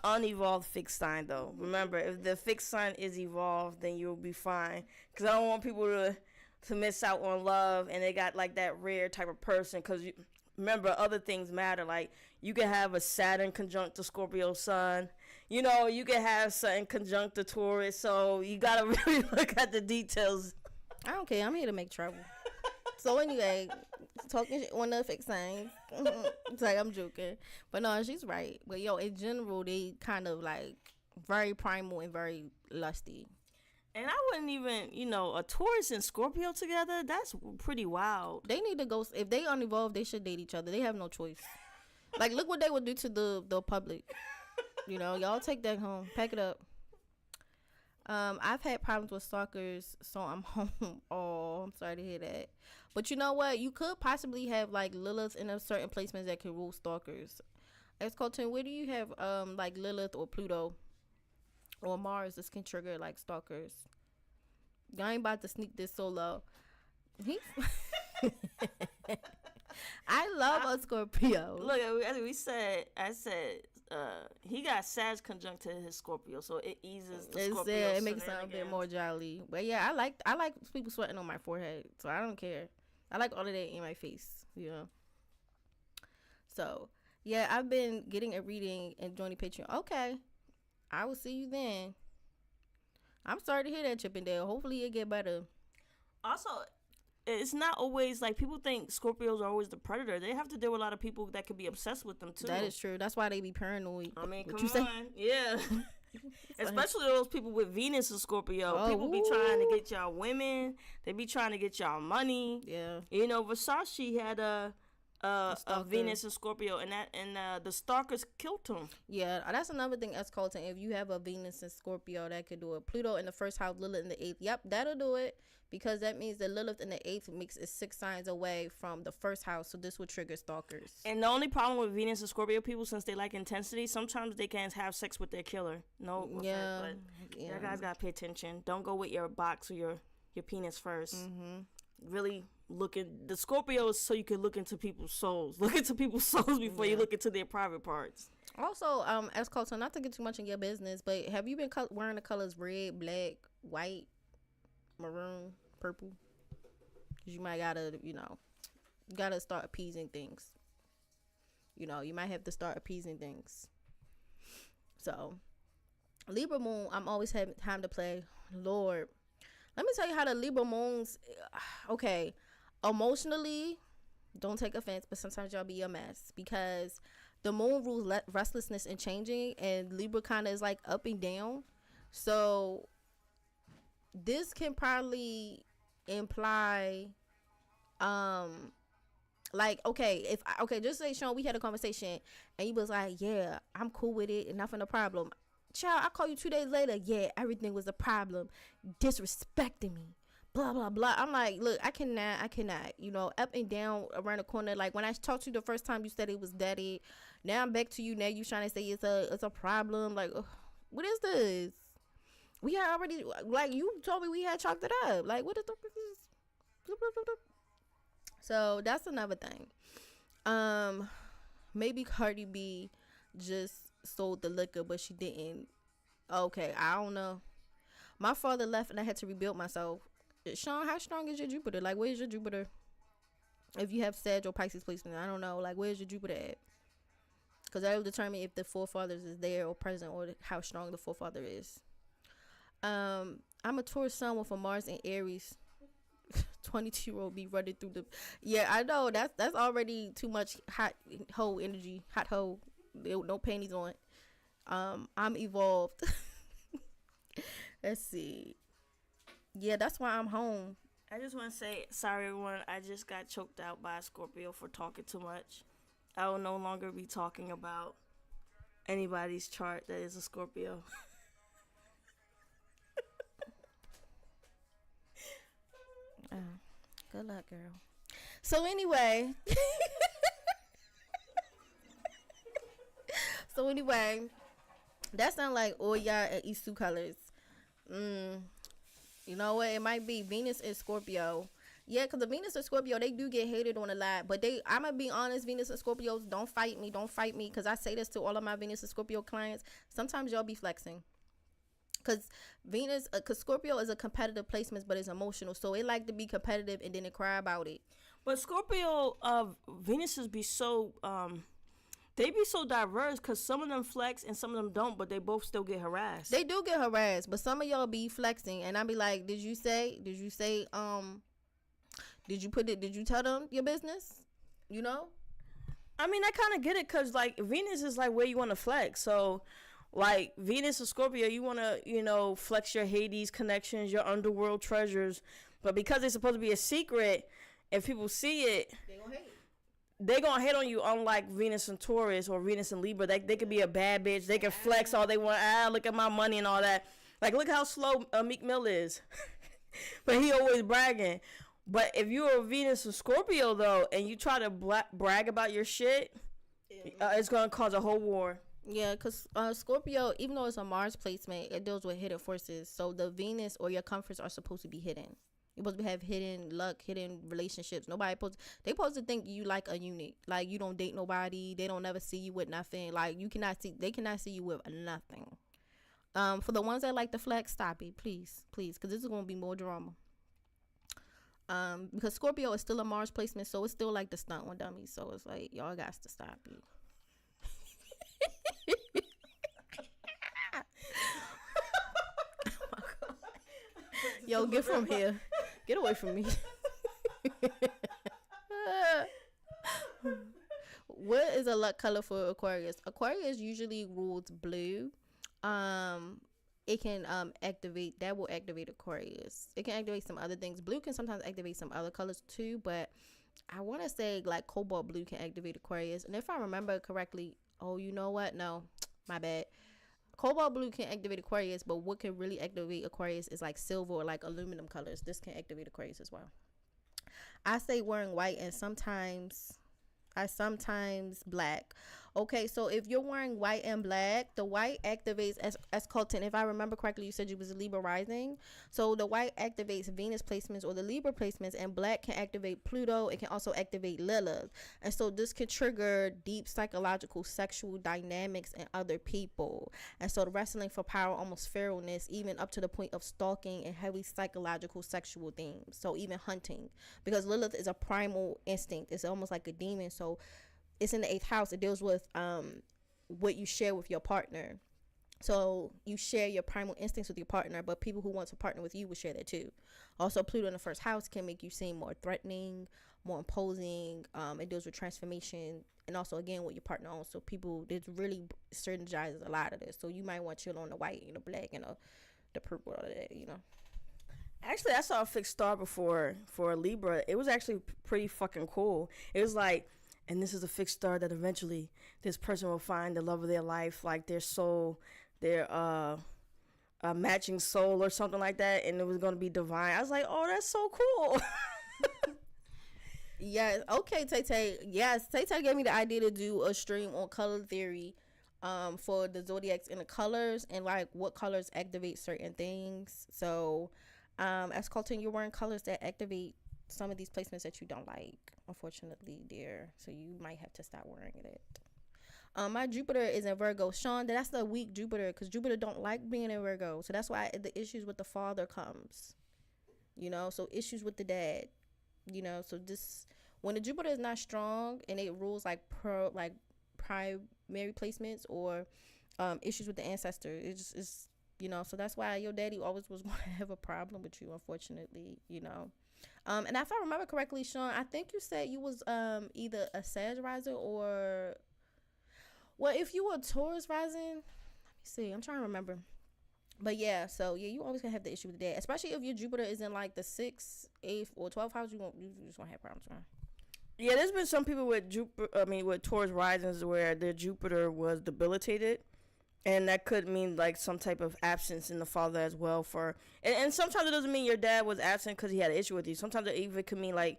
Unevolved fixed sign, though. Remember, if the fixed sign is evolved, then you'll be fine. Because I don't want people to miss out on love and they got like that rare type of person. Because remember, other things matter. Like, you can have a Saturn conjunct to Scorpio sun. You know, you can have something conjunct to Taurus. So you got to really look at the details. I don't care. I'm here to make trouble. So anyway, talking shit on the fixed signs. It's like, I'm joking. But no, she's right. But yo, in general, they kind of like very primal and very lusty. And I wouldn't even, you know, a Taurus and Scorpio together, that's pretty wild. They need to go, if they unevolved, they should date each other. They have no choice. Like, look what they would do to the public. You know, y'all take that home. Pack it up. I've had problems with stalkers, so I'm home. Oh, I'm sorry to hear that. But you know what? You could possibly have like Lilith in a certain placements that can rule stalkers. As Colton, where do you have like Lilith or Pluto or Mars? This can trigger like stalkers. I ain't about to sneak this solo. I love a Scorpio. Look, as I said, he got Sag conjunct to his Scorpio, so it eases the Scorpio. It makes it sound a bit more jolly. But yeah, I like people sweating on my forehead, so I don't care. I like all of that in my face, you know. So yeah, I've been getting a reading and joining Patreon. Okay, I will see you then. I'm sorry to hear that, Chippendale. Hopefully it get better. Also, it's not always like people think Scorpios are always the predator. They have to deal with a lot of people that could be obsessed with them too. That is true. That's why they be paranoid. I mean, come on. Yeah. Especially those people with Venus and Scorpio. Oh, people be trying to get y'all women. They be trying to get y'all money. Yeah. You know, Versace had a Venus and Scorpio, and the stalkers killed him. Yeah, that's another thing. As Colton, if you have a Venus and Scorpio, that could do it. Pluto in the first house, Lilith in the 8th. Yep, that'll do it. Because that means that Lilith in the 8th makes it 6 signs away from the first house. So this would trigger stalkers. And the only problem with Venus and Scorpio people, since they like intensity, sometimes they can't have sex with their killer. No, yeah, but you guys gotta pay attention. Don't go with your box or your penis first. Mm-hmm. Really the Scorpios, so you can look into people's souls. Look into people's souls before you look into their private parts. Also, as Colton, not to get too much in your business, but have you been wearing the colors red, black, white, maroon, purple? Because you might gotta start appeasing things. You know, you might have to start appeasing things. So, Libra moon, I'm always having time to play. Lord, let me tell you how the Libra moons, okay, emotionally, don't take offense, but sometimes y'all be a mess. Because the moon rules restlessness and changing, and Libra kind of is like up and down. So, this can probably imply like, just say, Sean, we had a conversation and you was like, yeah, I'm cool with it and nothing a problem. Child, I call you 2 days later, yeah, everything was a problem, disrespecting me, blah blah blah. I'm like, look, I cannot, you know, up and down around the corner. Like, when I talked to you the first time, you said it was daddy. Now I'm back to you. Now you trying to say it's a problem. Like, what is this? We had already, like, you told me we had chalked it up. Like, what is this? So that's another thing. Maybe Cardi B just sold the liquor, but she didn't. Okay, I don't know. My father left and I had to rebuild myself. Sean, how strong is your Jupiter? Like, where's your Jupiter? If you have Sag or Pisces placement, I don't know. Like, where's your Jupiter at? Because that will determine if the forefathers is there or present, or how strong the forefather is. I'm a Taurus sun with a Mars and Aries. 22-year-old be running through the. Yeah, I know that's already too much hot hoe energy. Hot hoe, no panties on. I'm evolved. Let's see. Yeah, that's why I'm home. I just want to say sorry, everyone. I just got choked out by a Scorpio for talking too much. I will no longer be talking about anybody's chart that is a Scorpio. Good luck, girl. So anyway, that sound like Oya and Isu colors. You know what? It might be Venus and Scorpio. Yeah, because the Venus and Scorpio, they do get hated on a lot. But I'm going to be honest, Venus and Scorpios, don't fight me. Don't fight me. Because I say this to all of my Venus and Scorpio clients. Sometimes y'all be flexing. Because Scorpio is a competitive placement, but it's emotional. So it like to be competitive and then they cry about it. But Scorpio, Venuses be so, they be so diverse because some of them flex and some of them don't, but they both still get harassed. They do get harassed, but some of y'all be flexing. And I be like, did you tell them your business? You know? I mean, I kind of get it because, like, Venus is, like, where you want to flex. So, like, Venus or Scorpio, you want to, you know, flex your Hades connections, your underworld treasures. But because it's supposed to be a secret, if people see it, they gonna hate on you. Unlike Venus and Taurus or Venus and Libra, they could be a bad bitch. They can flex all they want. Look at my money and all that. Like, look how slow Meek Mill is. But he always bragging. But if you're a Venus or Scorpio, though, and you try to brag about your shit, it's going to cause a whole war. Yeah, because Scorpio, even though it's a Mars placement, it deals with hidden forces. So the Venus or your comforts are supposed to be hidden. You're supposed to have hidden luck, hidden relationships. They supposed to think you like a eunuch. Like, you don't date nobody. They don't never see you with nothing. Like, they cannot see you with nothing. For the ones that like to flex, stop it, please, because this is going to be more drama. Because Scorpio is still a Mars placement, so it's still like the stunt on Dummies. So it's like, y'all got to stop it. Yo, get from here. Get away from me. What is a luck color for Aquarius? Aquarius usually rules blue. It can will activate Aquarius. It can activate some other things. Blue can sometimes activate some other colors too, but I want to say like cobalt blue can activate Aquarius. And if I remember correctly, oh, you know what? No, my bad. Cobalt blue can activate Aquarius, but what can really activate Aquarius is like silver or like aluminum colors. This can activate Aquarius as well. I say wearing white and sometimes black. Okay, so if you're wearing white and black, the white activates as Colton. If I remember correctly, you said you was a Libra rising. So the white activates Venus placements or the Libra placements, and black can activate Pluto. It can also activate Lilith. And so this can trigger deep psychological sexual dynamics in other people. And so the wrestling for power, almost feralness, even up to the point of stalking and heavy psychological sexual themes. So even hunting, because Lilith is a primal instinct. It's almost like a demon. So it's in the 8th house. It deals with what you share with your partner. So you share your primal instincts with your partner, but people who want to partner with you will share that too. Also, Pluto in the 1st house can make you seem more threatening, more imposing. It deals with transformation and also, again, with your partner on. So this really synergizes a lot of this. So you might want to chill on the white and the black and the purple, all of that, you know. Actually, I saw a fixed star before for a Libra. It was actually pretty fucking cool. It was like, and this is a fixed star that eventually this person will find the love of their life, like their soul, their matching soul or something like that, and it was going to be divine. I was like, oh, that's so cool. Yes. Okay, Tay. Yes, Tay gave me the idea to do a stream on color theory for the zodiacs and the colors and like what colors activate certain things. So as Colton, you're wearing colors that activate some of these placements that you don't like, unfortunately, dear. So you might have to stop wearing it. My Jupiter is in Virgo. Sean, that's the weak Jupiter, because Jupiter don't like being in Virgo. So that's why the issues with the father comes. You know, so issues with the dad. You know, so this, when the Jupiter is not strong and it rules like primary placements or issues with the ancestor, it's you know, so that's why your daddy always was going to have a problem with you, unfortunately, you know. And if I remember correctly, Sean, I think you said you was either a Sag rising or, well, if you were a Taurus rising, let me see, I'm trying to remember. But yeah, so yeah, you always gonna have the issue with that, especially if your Jupiter is in like the 6th, 8th, or 12th house. You just gonna have problems, right? Yeah, there's been some people with with Taurus risings where their Jupiter was debilitated, and that could mean like some type of absence in the father as well. And sometimes it doesn't mean your dad was absent because he had an issue with you. Sometimes it even could mean like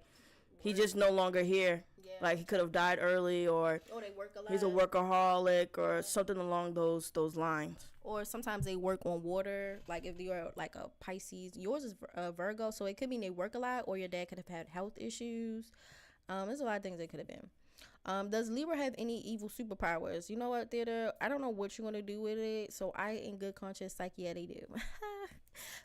he just no longer here. Yeah. Like he could have died early, or they work a lot. he's a workaholic, or something along those lines. Or sometimes they work on water. Like if you're like a Pisces, yours is Virgo, so it could mean they work a lot, or your dad could have had health issues. There's a lot of things they could have been. Does Libra have any evil superpowers? You know what, Theater? I don't know what you're gonna do with it. So I, in good conscience, like, yeah, they do.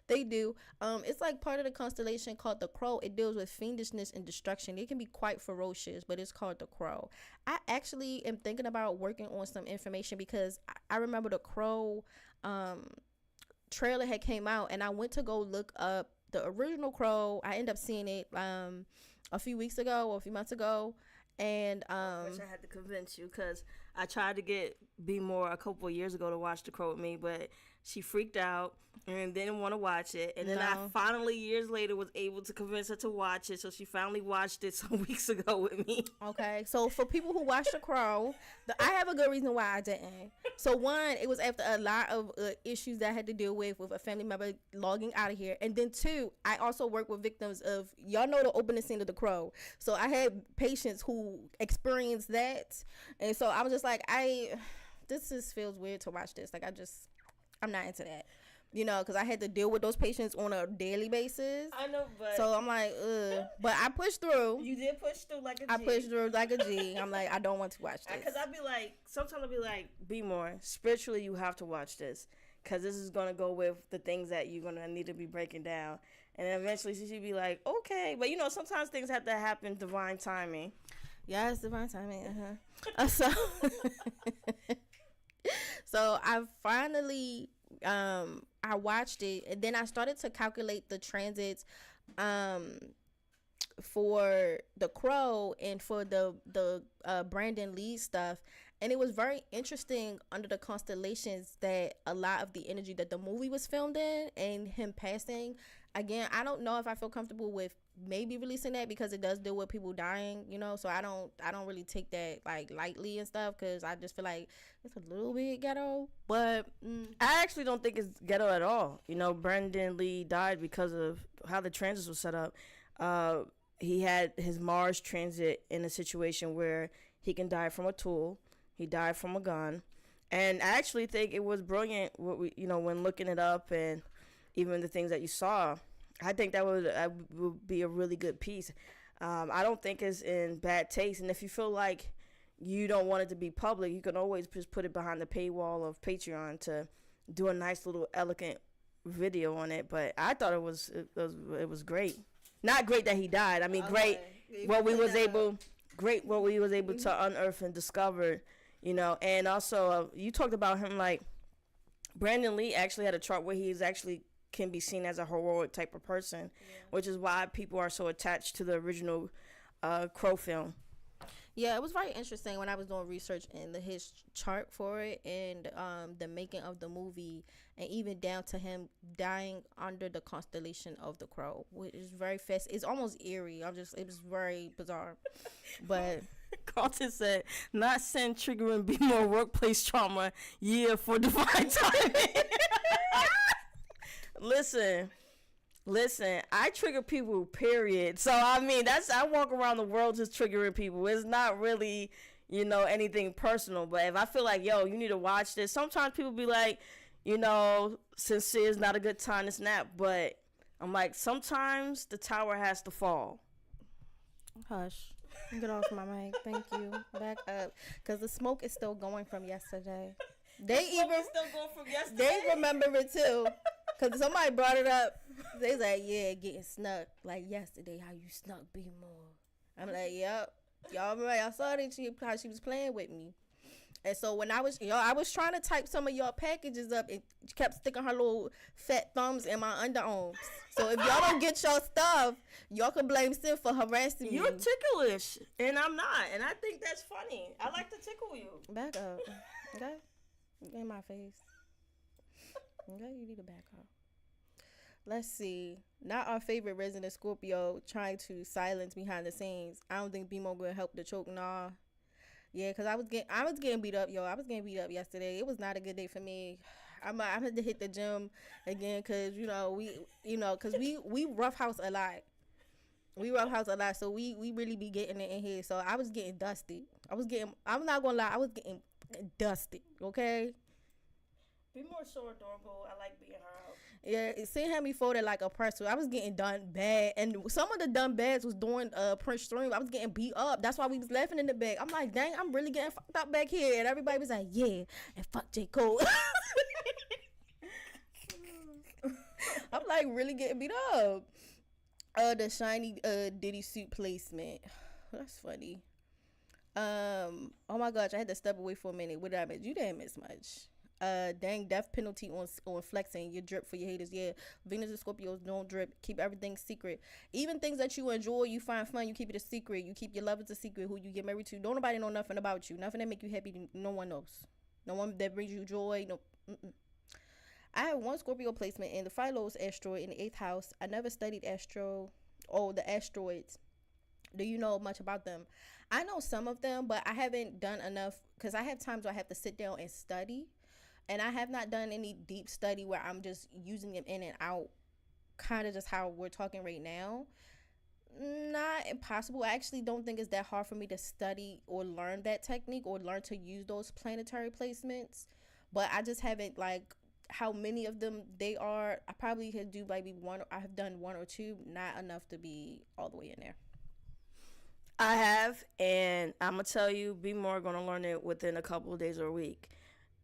They do. It's like part of the constellation called the Crow. It deals with fiendishness and destruction. It can be quite ferocious, but it's called the Crow. I actually am thinking about working on some information because I remember the Crow trailer had came out, and I went to go look up the original Crow. I ended up seeing it a few weeks ago or a few months ago. And I wish I had to convince you, because I tried to get BMORE a couple of years ago to watch The Crow with me, but she freaked out and didn't want to watch it. And then I finally, years later, was able to convince her to watch it. So she finally watched it some weeks ago with me. Okay, so for people who watch The Crow, I have a good reason why I didn't. So one, it was after a lot of issues that I had to deal with a family member logging out of here. And then two, I also work with victims of, y'all know the opening scene of The Crow. So I had patients who experienced that. And so I was just like, this just feels weird to watch this. Like, I'm not into that. You know, because I had to deal with those patients on a daily basis. I know, but... So I'm like, ugh. But I pushed through. You did push through like a G. I pushed through like a G. I'm like, I don't want to watch this. Because I'd be like, sometimes I'd be like, BMORE, spiritually you have to watch this. Because this is going to go with the things that you're going to need to be breaking down. And then eventually she'd be like, okay. But, you know, sometimes things have to happen, divine timing. Yes, divine timing. So, so I finally... I watched it, and then I started to calculate the transits for the Crow and for the Brandon Lee stuff, and it was very interesting under the constellations that a lot of the energy that the movie was filmed in and him passing. Again, I don't know if I feel comfortable with maybe releasing that because it does deal with people dying, you know, so I don't really take that like lightly and stuff, because I just feel like it's a little bit ghetto. But I actually don't think it's ghetto at all. You know, Brandon Lee died because of how the transits were set up. He had his Mars transit in a situation where he can die from a tool. He died from a gun. And I actually think it was brilliant when looking it up, and even the things that you saw. I think that would be a really good piece. I don't think it's in bad taste. And if you feel like you don't want it to be public, you can always just put it behind the paywall of Patreon to do a nice little elegant video on it. But I thought it was great. Not great that he died. I mean, great what we was able to unearth and discover. You know, and also you talked about him, like Brandon Lee actually had a chart where he's actually can be seen as a heroic type of person, which is why people are so attached to the original Crow film. Yeah, it was very interesting when I was doing research in his chart for it, and the making of the movie, and even down to him dying under the constellation of the Crow, which is very fast. It's almost eerie. It was very bizarre. But Carlton said, not send triggering BMORE workplace trauma year for divine timing. Listen, I trigger people, period. So, I mean, I walk around the world just triggering people. It's not really, anything personal. But if I feel like, yo, you need to watch this, sometimes people be like, sincere is not a good time to snap. But I'm like, sometimes the tower has to fall. Hush. Get off my mic. Thank you. Back up. Because the smoke is still going from yesterday. They remember it too. Because somebody brought it up. They was like, yeah, getting snuck. Like yesterday, how you snuck BMORE. I'm like, yep. Y'all remember, y'all saw that how she was playing with me. And so when I was trying to type some of y'all packages up, and she kept sticking her little fat thumbs in my underarms. So if y'all don't get your stuff, y'all can blame Sid for harassing me. You're ticklish, and I'm not. And I think that's funny. I like to tickle you. Back up. Okay? In my face. Okay, you need to back up. Let's see. Not our favorite resident Scorpio trying to silence behind the scenes. I don't think BMORE will help the choke. Nah. Yeah, because I was getting beat up, yo. I was getting beat up yesterday. It was not a good day for me. I had to hit the gym again because, we roughhouse a lot. We roughhouse a lot, so we really be getting it in here. So I was getting dusty. I'm not gonna lie, I was getting dusty. Okay. Be more so adorable. I like being her house. Yeah, seeing how me folded like a pretzel, I was getting done bad, and some of the done bads was doing Prince Stream. I was getting beat up. That's why we was laughing in the back. I'm like, dang, I'm really getting fucked up back here, and everybody was like, yeah, and fuck J. Cole. I'm like really getting beat up. The shiny Diddy suit placement. That's funny. Oh my gosh, I had to step away for a minute. What did I miss? You didn't miss much. Dang, death penalty on flexing your drip for your haters. Yeah, Venus and Scorpios don't drip. Keep everything secret. Even things that you enjoy, you find fun, you keep it a secret. You keep your lovers a secret. Who you get married to, don't nobody know nothing about you. Nothing that make you happy, no one knows. No one that brings you joy. No. I have one Scorpio placement in the Philos asteroid in the 8th house. I never studied the asteroids. Do you know much about them? I know some of them, but I haven't done enough because I have times where I have to sit down and study. And I have not done any deep study where I'm just using them in and out, kind of just how we're talking right now. Not impossible. I actually don't think it's that hard for me to study or learn that technique or learn to use those planetary placements. But I just haven't, like, how many of them they are. I probably could do maybe one. I have done one or two, not enough to be all the way in there. I have, and I'm going to tell you, BMORE going to learn it within a couple of days or a week.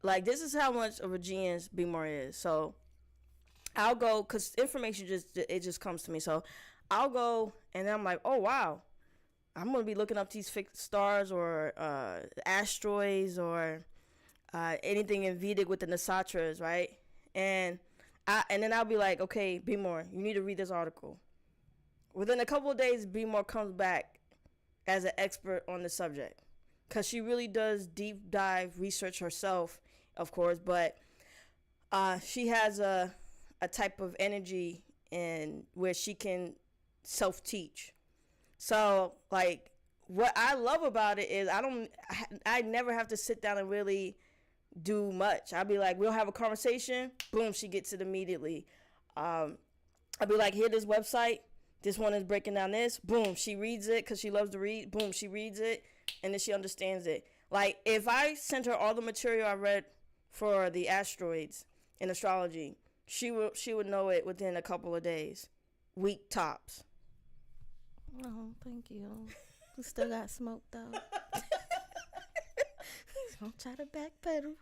Like, this is how much of a genius BMORE is. So, I'll go, because information just comes to me. So, I'll go, and then I'm like, oh, wow. I'm going to be looking up these fixed stars or asteroids or anything in Vedic with the nakshatras, right? And then I'll be like, okay, BMORE, you need to read this article. Within a couple of days, BMORE comes back as an expert on the subject. Because she really does deep dive research herself, of course, but she has a type of energy in where she can self-teach. So, like, what I love about it is I never have to sit down and really do much. I'll be like, we'll have a conversation, boom, she gets it immediately. I'll be like, here, this website, this one is breaking down this, boom, she reads it because she loves to read, boom, she reads it, and then she understands it. Like, if I sent her all the material I read for the asteroids in astrology, she would know it within a couple of days, week tops. Oh, thank you. We still got smoke though. Don't try to backpedal.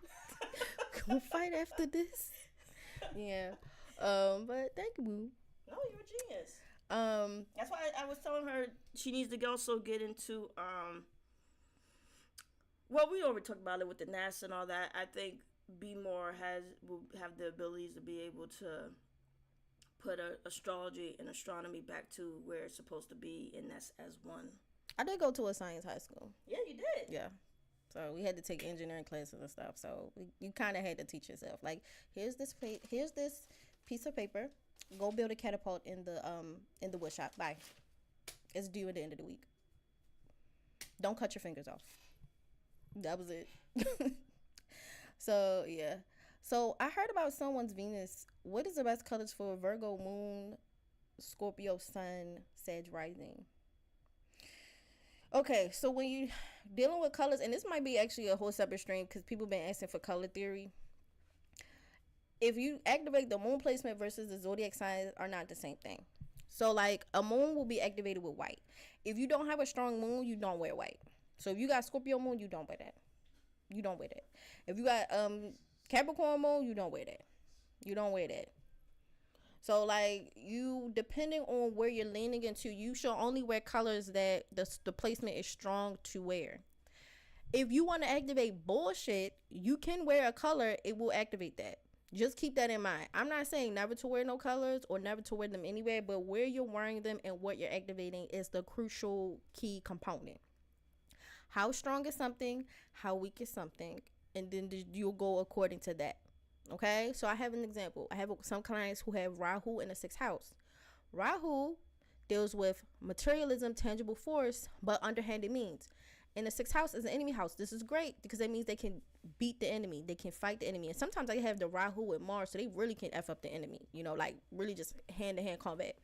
Go fight after this. Yeah. But thank you, boo. No, you're a genius. That's why I was telling her she needs to also get into well, we already talked about it with the NASA and all that. I think BMORE will have the abilities to be able to put astrology and astronomy back to where it's supposed to be, and that's as one. I did go to a science high school. Yeah, you did. Yeah. So we had to take engineering classes and stuff. So you kind of had to teach yourself. Like, here's this piece of paper. Go build a catapult in the wood shop. Bye. It's due at the end of the week. Don't cut your fingers off. That was it. So, yeah. So, I heard about someone's Venus. What is the best colors for Virgo moon, Scorpio sun, Sag rising? Okay, so when you dealing with colors, and this might be actually a whole separate stream because people been asking for color theory. If you activate the moon placement versus the zodiac signs are not the same thing. So, like, a moon will be activated with white. If you don't have a strong moon, you don't wear white. So, if you got Scorpio moon, you don't wear that. You don't wear that. If you got Capricorn moon, you don't wear that. You don't wear that. So, like, you, depending on where you're leaning into, you should only wear colors that the placement is strong to wear. If you want to activate bullshit, you can wear a color. It will activate that. Just keep that in mind. I'm not saying never to wear no colors or never to wear them anywhere, but where you're wearing them and what you're activating is the crucial key component. How strong is something? How weak is something? And then you'll go according to that. Okay? So I have an example. I have some clients who have Rahu in the 6th house. Rahu deals with materialism, tangible force, but underhanded means. And the 6th house is an enemy house. This is great because that means they can beat the enemy. They can fight the enemy. And sometimes I have the Rahu with Mars, so they really can F up the enemy. You know, like really just hand-to-hand combat.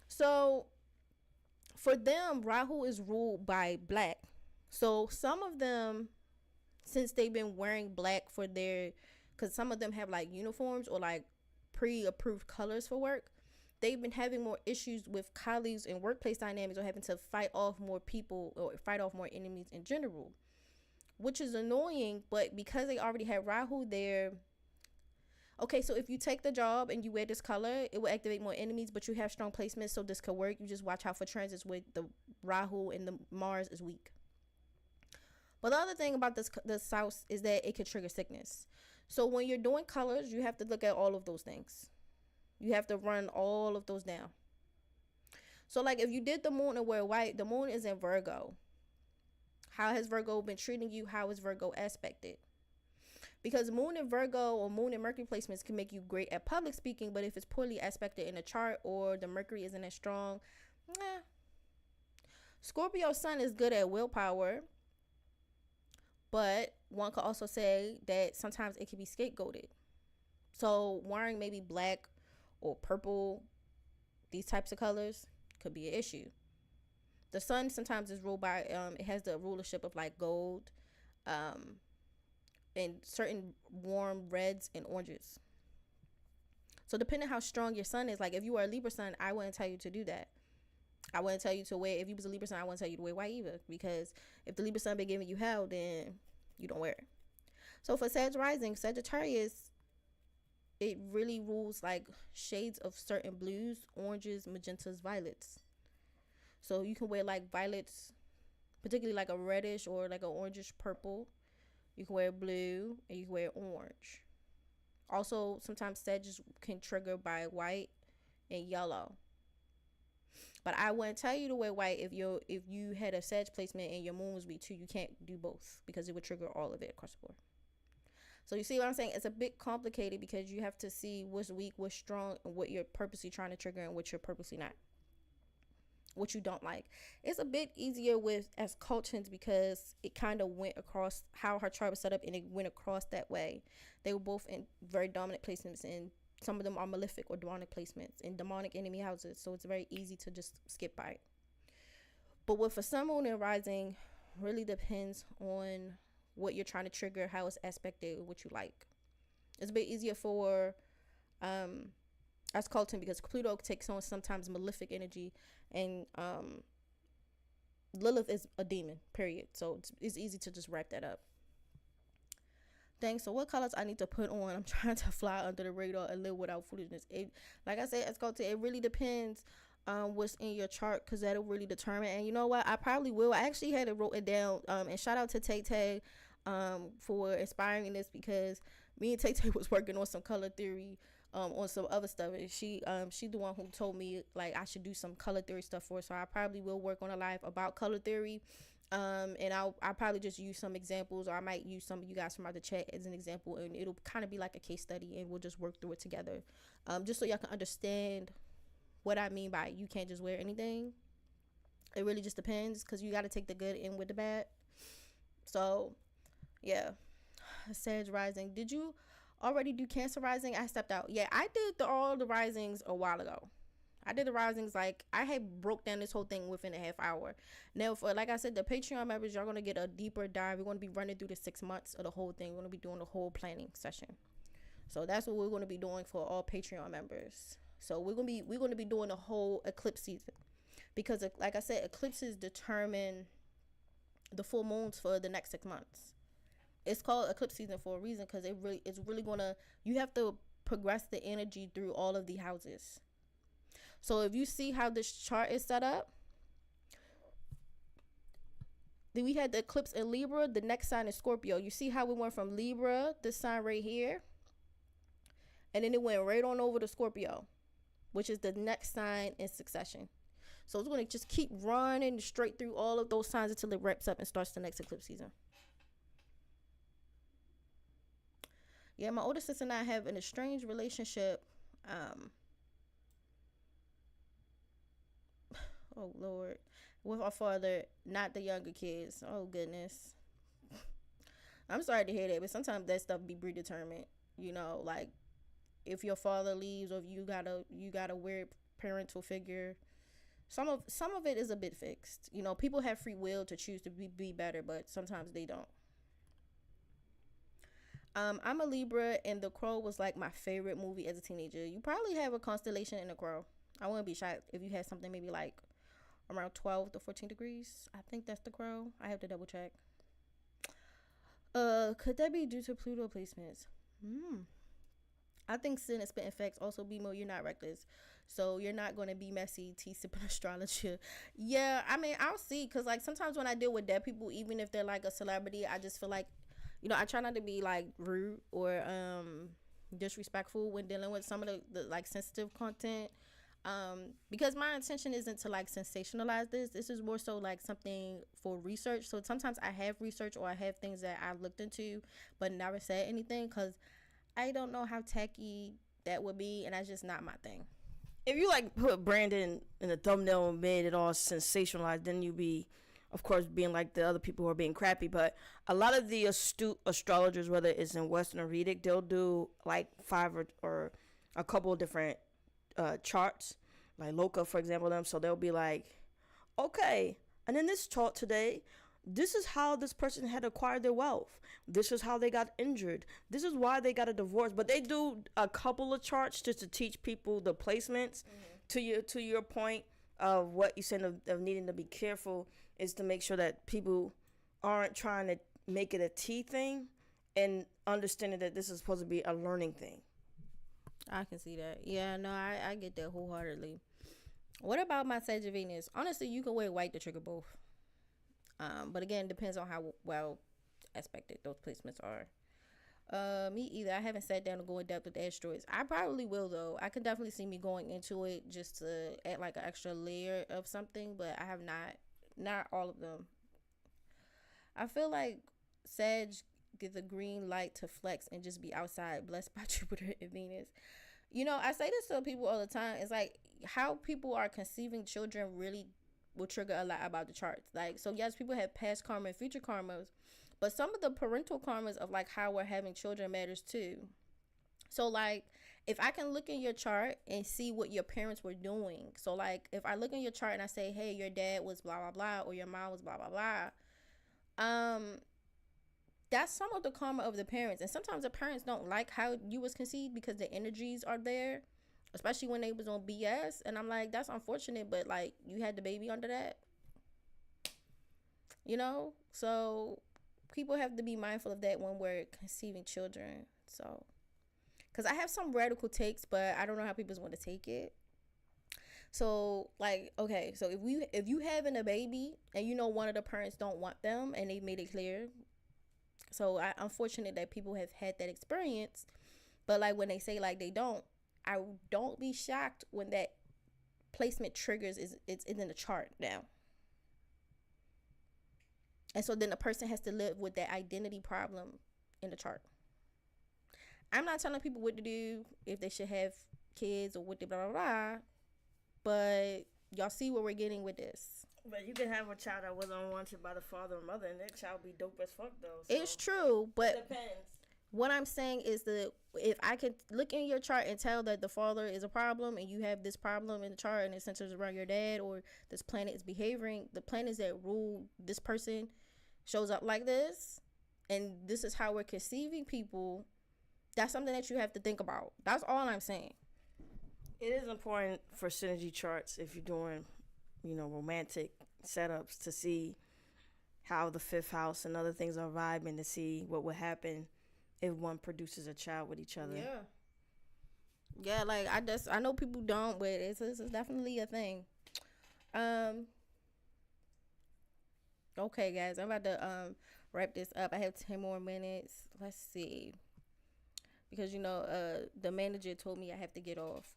So for them, Rahu is ruled by black. So some of them, since they've been wearing black for their, because some of them have like uniforms or like pre-approved colors for work, they've been having more issues with colleagues and workplace dynamics, or having to fight off more people or fight off more enemies in general, which is annoying. But because they already have Rahu there, okay, so if you take the job and you wear this color, it will activate more enemies, but you have strong placements, so this could work. You just watch out for transits with the Rahu, and the Mars is weak. But the other thing about this house is that it could trigger sickness. So when you're doing colors, you have to look at all of those things. You have to run all of those down. So like if you did the moon and wear white, the moon is in Virgo. How has Virgo been treating you? How is Virgo aspected? Because moon in Virgo or moon in Mercury placements can make you great at public speaking, but if it's poorly aspected in a chart or the Mercury isn't as strong, Scorpio sun is good at willpower, but one could also say that sometimes it can be scapegoated. So wearing maybe black or purple, these types of colors, could be an issue. The sun sometimes is ruled by, it has the rulership of like gold, and certain warm reds and oranges. So depending how strong your sun is, like if you are a Libra sun, I wouldn't tell you to do that. I wouldn't tell you to wear, if you was a Libra sun, I wouldn't tell you to wear white either, because if the Libra sun been giving you hell, then you don't wear it. So for Sag rising, Sagittarius, it really rules like shades of certain blues, oranges, magentas, violets. So you can wear like violets, particularly like a reddish or like an orangish purple. You can wear blue and you can wear orange. Also, sometimes Sagittarius can trigger by white and yellow. But I wouldn't tell you to wear white if you had a Sag placement and your moon was weak too. You can't do both because it would trigger all of it across the board. So you see what I'm saying? It's a bit complicated because you have to see what's weak, what's strong, and what you're purposely trying to trigger and what you're purposely not. What you don't like. It's a bit easier with as Cauldrons because it kind of went across how her chart was set up, and it went across that way. They were both in very dominant placements, and some of them are malefic or demonic placements in demonic enemy houses. So it's very easy to just skip by it. But with a sun, moon, and rising, really depends on what you're trying to trigger, how it's aspected, what you like. It's a bit easier for as Cauldron because Pluto takes on sometimes malefic energy, and Lilith is a demon, period. So it's easy to just wrap that up. Dang, so what colors I need to put on? I'm trying to fly under the radar and live without foolishness. Like I said, as Cauldron, it really depends what's in your chart, because that'll really determine. And you know what, I probably will. I actually had it wrote it down, and shout out to Tay Tay for inspiring this, because me and Tay Tay was working on some color theory on some other stuff, and she the one who told me like I should do some color theory stuff for her. So I probably will work on a live about color theory, and I'll probably just use some examples, or I might use some of you guys from the chat as an example, and it'll kind of be like a case study, and we'll just work through it together, just so y'all can understand what I mean by you can't just wear anything. It really just depends, because you got to take the good in with the bad. So yeah, Sag rising. Did you already do Cancer rising? I stepped out. Yeah, I did all the risings a while ago. I did the risings, like I had broke down this whole thing within a half hour. Now, for like I said, the Patreon members, y'all gonna get a deeper dive. We're gonna be running through the 6 months of the whole thing. We're gonna be doing the whole planning session. So that's what we're gonna be doing for all Patreon members. So we're gonna be doing the whole eclipse season, because like I said, eclipses determine the full moons for the next 6 months. It's called eclipse season for a reason, because it's really gonna, you have to progress the energy through all of the houses. So if you see how this chart is set up, then we had the eclipse in Libra. The next sign is Scorpio. You see how we went from Libra, this sign right here, and then it went right on over to Scorpio, which is the next sign in succession. So it's going to just keep running straight through all of those signs until it wraps up and starts the next eclipse season. Yeah, my older sister and I have an estranged relationship. Oh, Lord. With our father, not the younger kids. Oh, goodness. I'm sorry to hear that, but sometimes that stuff be predetermined. You know, like if your father leaves, or if you got a weird parental figure, Some of it is a bit fixed. You know, people have free will to choose to be better, but sometimes they don't. I'm a Libra, and The Crow was like my favorite movie as a teenager. You probably have a constellation in The Crow. I wouldn't be shocked if you had something maybe like around 12 to 14 degrees. I think that's The Crow. I have to double check. Could that be due to Pluto placements? I think sin and spit effects. Also, BMO, you're not reckless, so you're not going to be messy, sipping astrology. Yeah, I mean, I'll see, because like sometimes when I deal with dead people, even if they're like a celebrity, I just feel like, you know, I try not to be like rude or disrespectful when dealing with some of the like sensitive content, because my intention isn't to like sensationalize this is more so like something for research. So sometimes I have research or I have things that I've looked into but never said anything because I don't know how tacky that would be, and that's just not my thing. If you like put Brandon in the thumbnail and made it all sensationalized, then you'd be, of course, being like the other people who are being crappy. But a lot of the astute astrologers, whether it's in Western or Vedic, they'll do like 5 or a couple of different charts, like Loka, for example. So they'll be like, okay, and in this chart today, this is how this person had acquired their wealth. This is how they got injured. This is why they got a divorce. But they do a couple of charts just to teach people the placements. To your point of what you said of needing to be careful is to make sure that people aren't trying to make it a T thing, and understanding that this is supposed to be a learning thing. I can see that. Yeah, no, I get that wholeheartedly. What about my Sagittarius? Honestly, you can wear white to trigger both. But again, it depends on how well aspected those placements are. Me either. I haven't sat down to go in depth with asteroids. I probably will though. I can definitely see me going into it just to add like an extra layer of something, but I have not all of them. I feel like Sag get the green light to flex and just be outside, blessed by Jupiter and Venus. You know, I say this to people all the time. It's like how people are conceiving children really will trigger a lot about the charts. Like, so yes, people have past karma and future karmas, but some of the parental karmas of like how we're having children matters too. So like, if I can look in your chart and see what your parents were doing, so like if I look in your chart and I say, hey, your dad was blah blah blah, or your mom was blah blah blah, that's some of the karma of the parents. And sometimes the parents don't like how you was conceived because the energies are there, especially when they was on BS. And I'm like, that's unfortunate, but like you had the baby under that, you know? So people have to be mindful of that when we're conceiving children. So, because I have some radical takes, but I don't know how people want to take it. So like, okay, so if you having a baby and you know one of the parents don't want them and they made it clear, so I'm fortunate that people have had that experience. But like when they say like they don't, I don't be shocked when that placement triggers it's in the chart now. And so then the person has to live with that identity problem in the chart. I'm not telling people what to do, if they should have kids or what they blah blah blah, but y'all see where we're getting with this. But you can have a child that wasn't wanted by the father or mother, and that child be dope as fuck though. So it's true, but it depends. What I'm saying is that if I can look in your chart and tell that the father is a problem and you have this problem in the chart and it centers around your dad, or this planet is behaving, the planets that rule this person shows up like this, and this is how we're conceiving people, that's something that you have to think about. That's all I'm saying. It is important for synergy charts if you're doing, romantic setups, to see how the fifth house and other things are vibing, to see what would happen if one produces a child with each other. Yeah, like I know people don't, but it's definitely a thing. Okay, guys, I'm about to wrap this up. I have 10 more minutes. Let's see, because the manager told me I have to get off.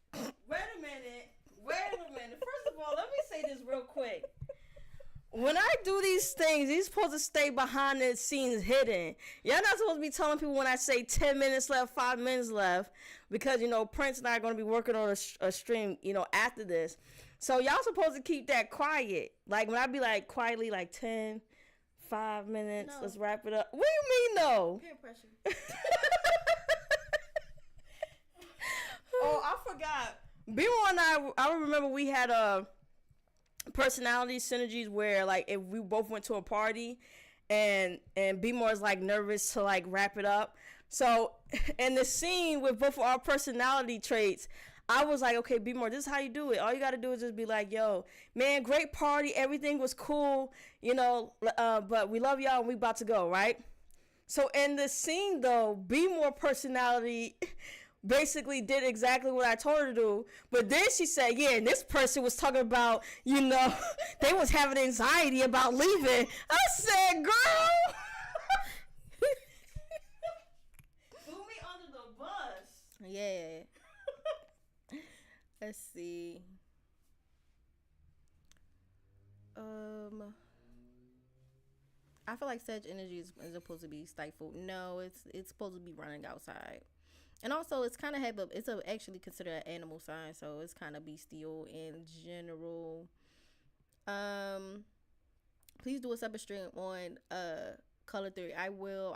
Wait a minute. First of all, let me say this real quick. When I do these things, you're supposed to stay behind the scenes hidden. Y'all not supposed to be telling people when I say 10 minutes left, 5 minutes left, because, Prince and I are going to be working on a stream, after this. So y'all supposed to keep that quiet. Like when I be like quietly like 10, 5 minutes, no. Let's wrap it up. What do you mean no? Peer pressure. Oh, I forgot. BMORE and I remember we had personality synergies where like if we both went to a party and BMORE is like nervous to like wrap it up. So in the scene with both of our personality traits, I was like, okay, BMORE, this is how you do it. All you got to do is just be like, yo, man, great party. Everything was cool, but we love y'all and we about to go, right? So in the scene though, BMORE personality basically did exactly what I told her to do. But then she said, yeah, and this person was talking about, they was having anxiety about leaving. I said, girl. Threw me under the bus. Yeah. Let's see. I feel like Sag energy is supposed to be stifled. No, it's supposed to be running outside. And also, it's kind of actually considered an animal sign, so it's kind of bestial in general. Please do a separate stream on color theory. I will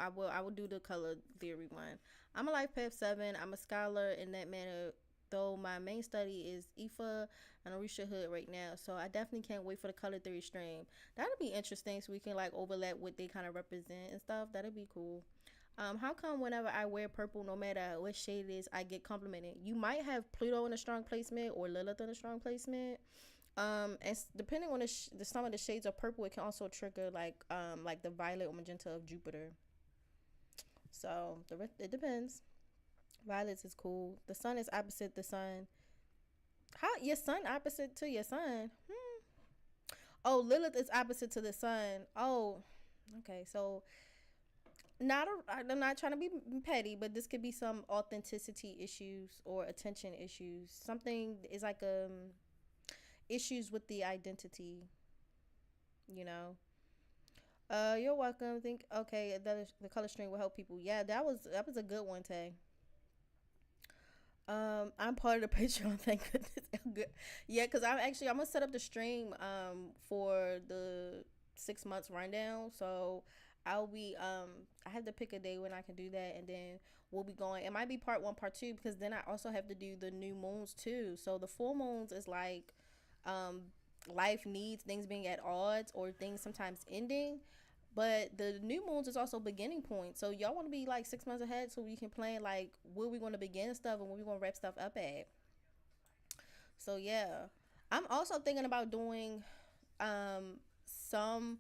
do the color theory one. I'm a life path 7. I'm a scholar in that manner, though my main study is IFA and Arisha Hood right now. So I definitely can't wait for the color theory stream. That'll be interesting, so we can like overlap what they kind of represent and stuff. That'll be cool. How come whenever I wear purple, no matter what shade it is, I get complimented? You might have Pluto in a strong placement or Lilith in a strong placement. And depending on the some of the shades of purple, it can also trigger like the violet or magenta of Jupiter. So it depends. Violets is cool. The sun is opposite the sun. How your sun opposite to your sun? Oh, Lilith is opposite to the sun. Oh, okay. So I'm not trying to be petty, but this could be some authenticity issues or attention issues. Something is like issues with the identity. You're welcome. The color string will help people. Yeah, that was a good one, Tay. I'm part of the Patreon. Thank goodness. Yeah, because I'm gonna set up the stream for the 6 months rundown. So I'll be I have to pick a day when I can do that, and then we'll be going. It might be part 1, part 2, because then I also have to do the new moons too. So the full moons is like life needs, things being at odds or things sometimes ending. But the new moons is also beginning point. So y'all want to be like 6 months ahead so we can plan like where we going to begin stuff and where we going to wrap stuff up at. So yeah, I'm also thinking about doing some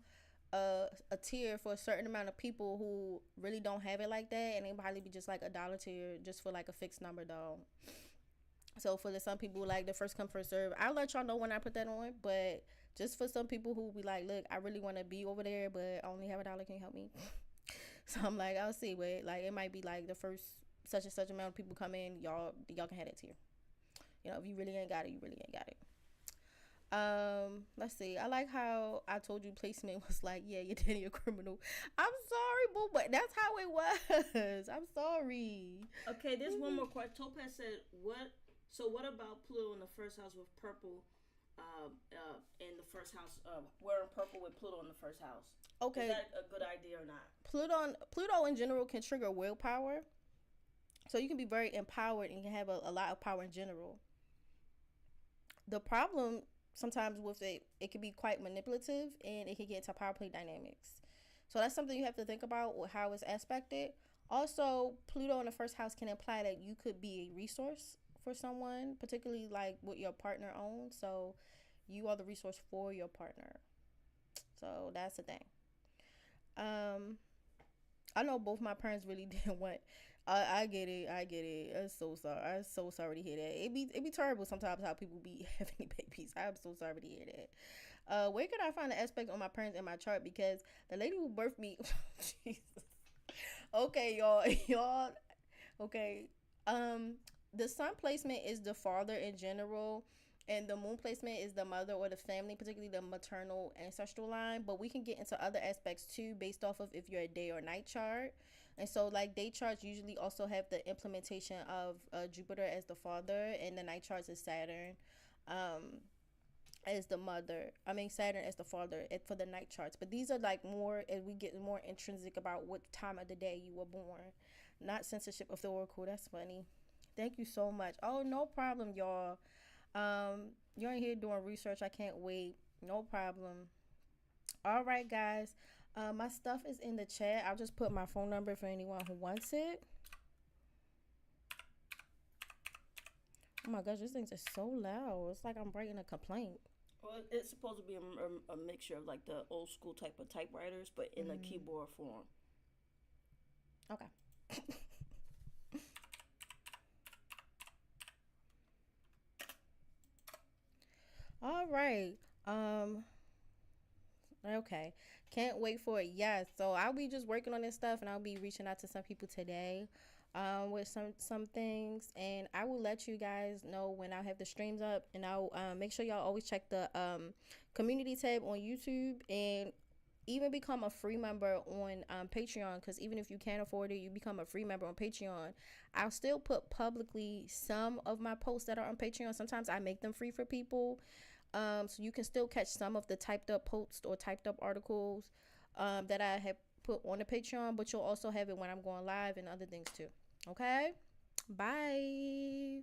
a tier for a certain amount of people who really don't have it like that, and it probably be just like $1 tier just for like a fixed number though. So for some people, like the first come first serve, I'll let y'all know when I put that on. But just for some people who be like, look, I really want to be over there, but I only have $1. Can you help me? So I'm like, I'll see. But like, it might be like the first such and such amount of people come in, y'all can have that tier. If you really ain't got it, you really ain't got it. Let's see. I like how I told you placement was like, yeah, you're Danny a criminal. I'm sorry, boo, but that's how it was. I'm sorry. Okay, there's one more question. Topaz said, what about Pluto in the first house with purple? In the first house, wearing purple with Pluto in the first house. Okay, is that a good idea or not? Pluto in general can trigger willpower, so you can be very empowered and you can have a lot of power in general. The problem sometimes with it can be quite manipulative and it can get into power play dynamics. So that's something you have to think about with how it's aspected. Also, Pluto in the first house can imply that you could be a resource for someone, particularly like what your partner owns. So you are the resource for your partner. So that's the thing. I know both my parents really didn't want. I get it. I'm so sorry to hear that. It be terrible sometimes how people be having babies. I'm so sorry to hear that. Where can I find the aspect on my parents in my chart? Because the lady who birthed me, Jesus. Okay, y'all. Okay. The sun placement is the father in general, and the moon placement is the mother or the family, particularly the maternal ancestral line. But we can get into other aspects too based off of if you're a day or night chart. And so like day charts usually also have the implementation of Jupiter as the father, and the night charts is Saturn as the mother. Saturn as the father for the night charts. But these are like more, as we get more intrinsic about what time of the day you were born, not censorship of the oracle. That's funny. Thank you so much. Oh, no problem, y'all. You're in here doing research. I can't wait. No problem. All right, guys. My stuff is in the chat. I'll just put my phone number for anyone who wants it. Oh my gosh, this thing is so loud. It's like I'm writing a complaint. Well, it's supposed to be a mixture of like the old school type of typewriters, but in a keyboard form. Okay. All right. Okay. Can't wait for it. Yes. So I'll be just working on this stuff, and I'll be reaching out to some people today with some things, and I will let you guys know when I have the streams up, and I'll make sure y'all always check the community tab on YouTube, and even become a free member on Patreon, because even if you can't afford it, you become a free member on Patreon. I'll still put publicly some of my posts that are on Patreon. Sometimes I make them free for people, so you can still catch some of the typed up posts or typed up articles that I have put on the Patreon, but you'll also have it when I'm going live and other things too. Okay? Bye.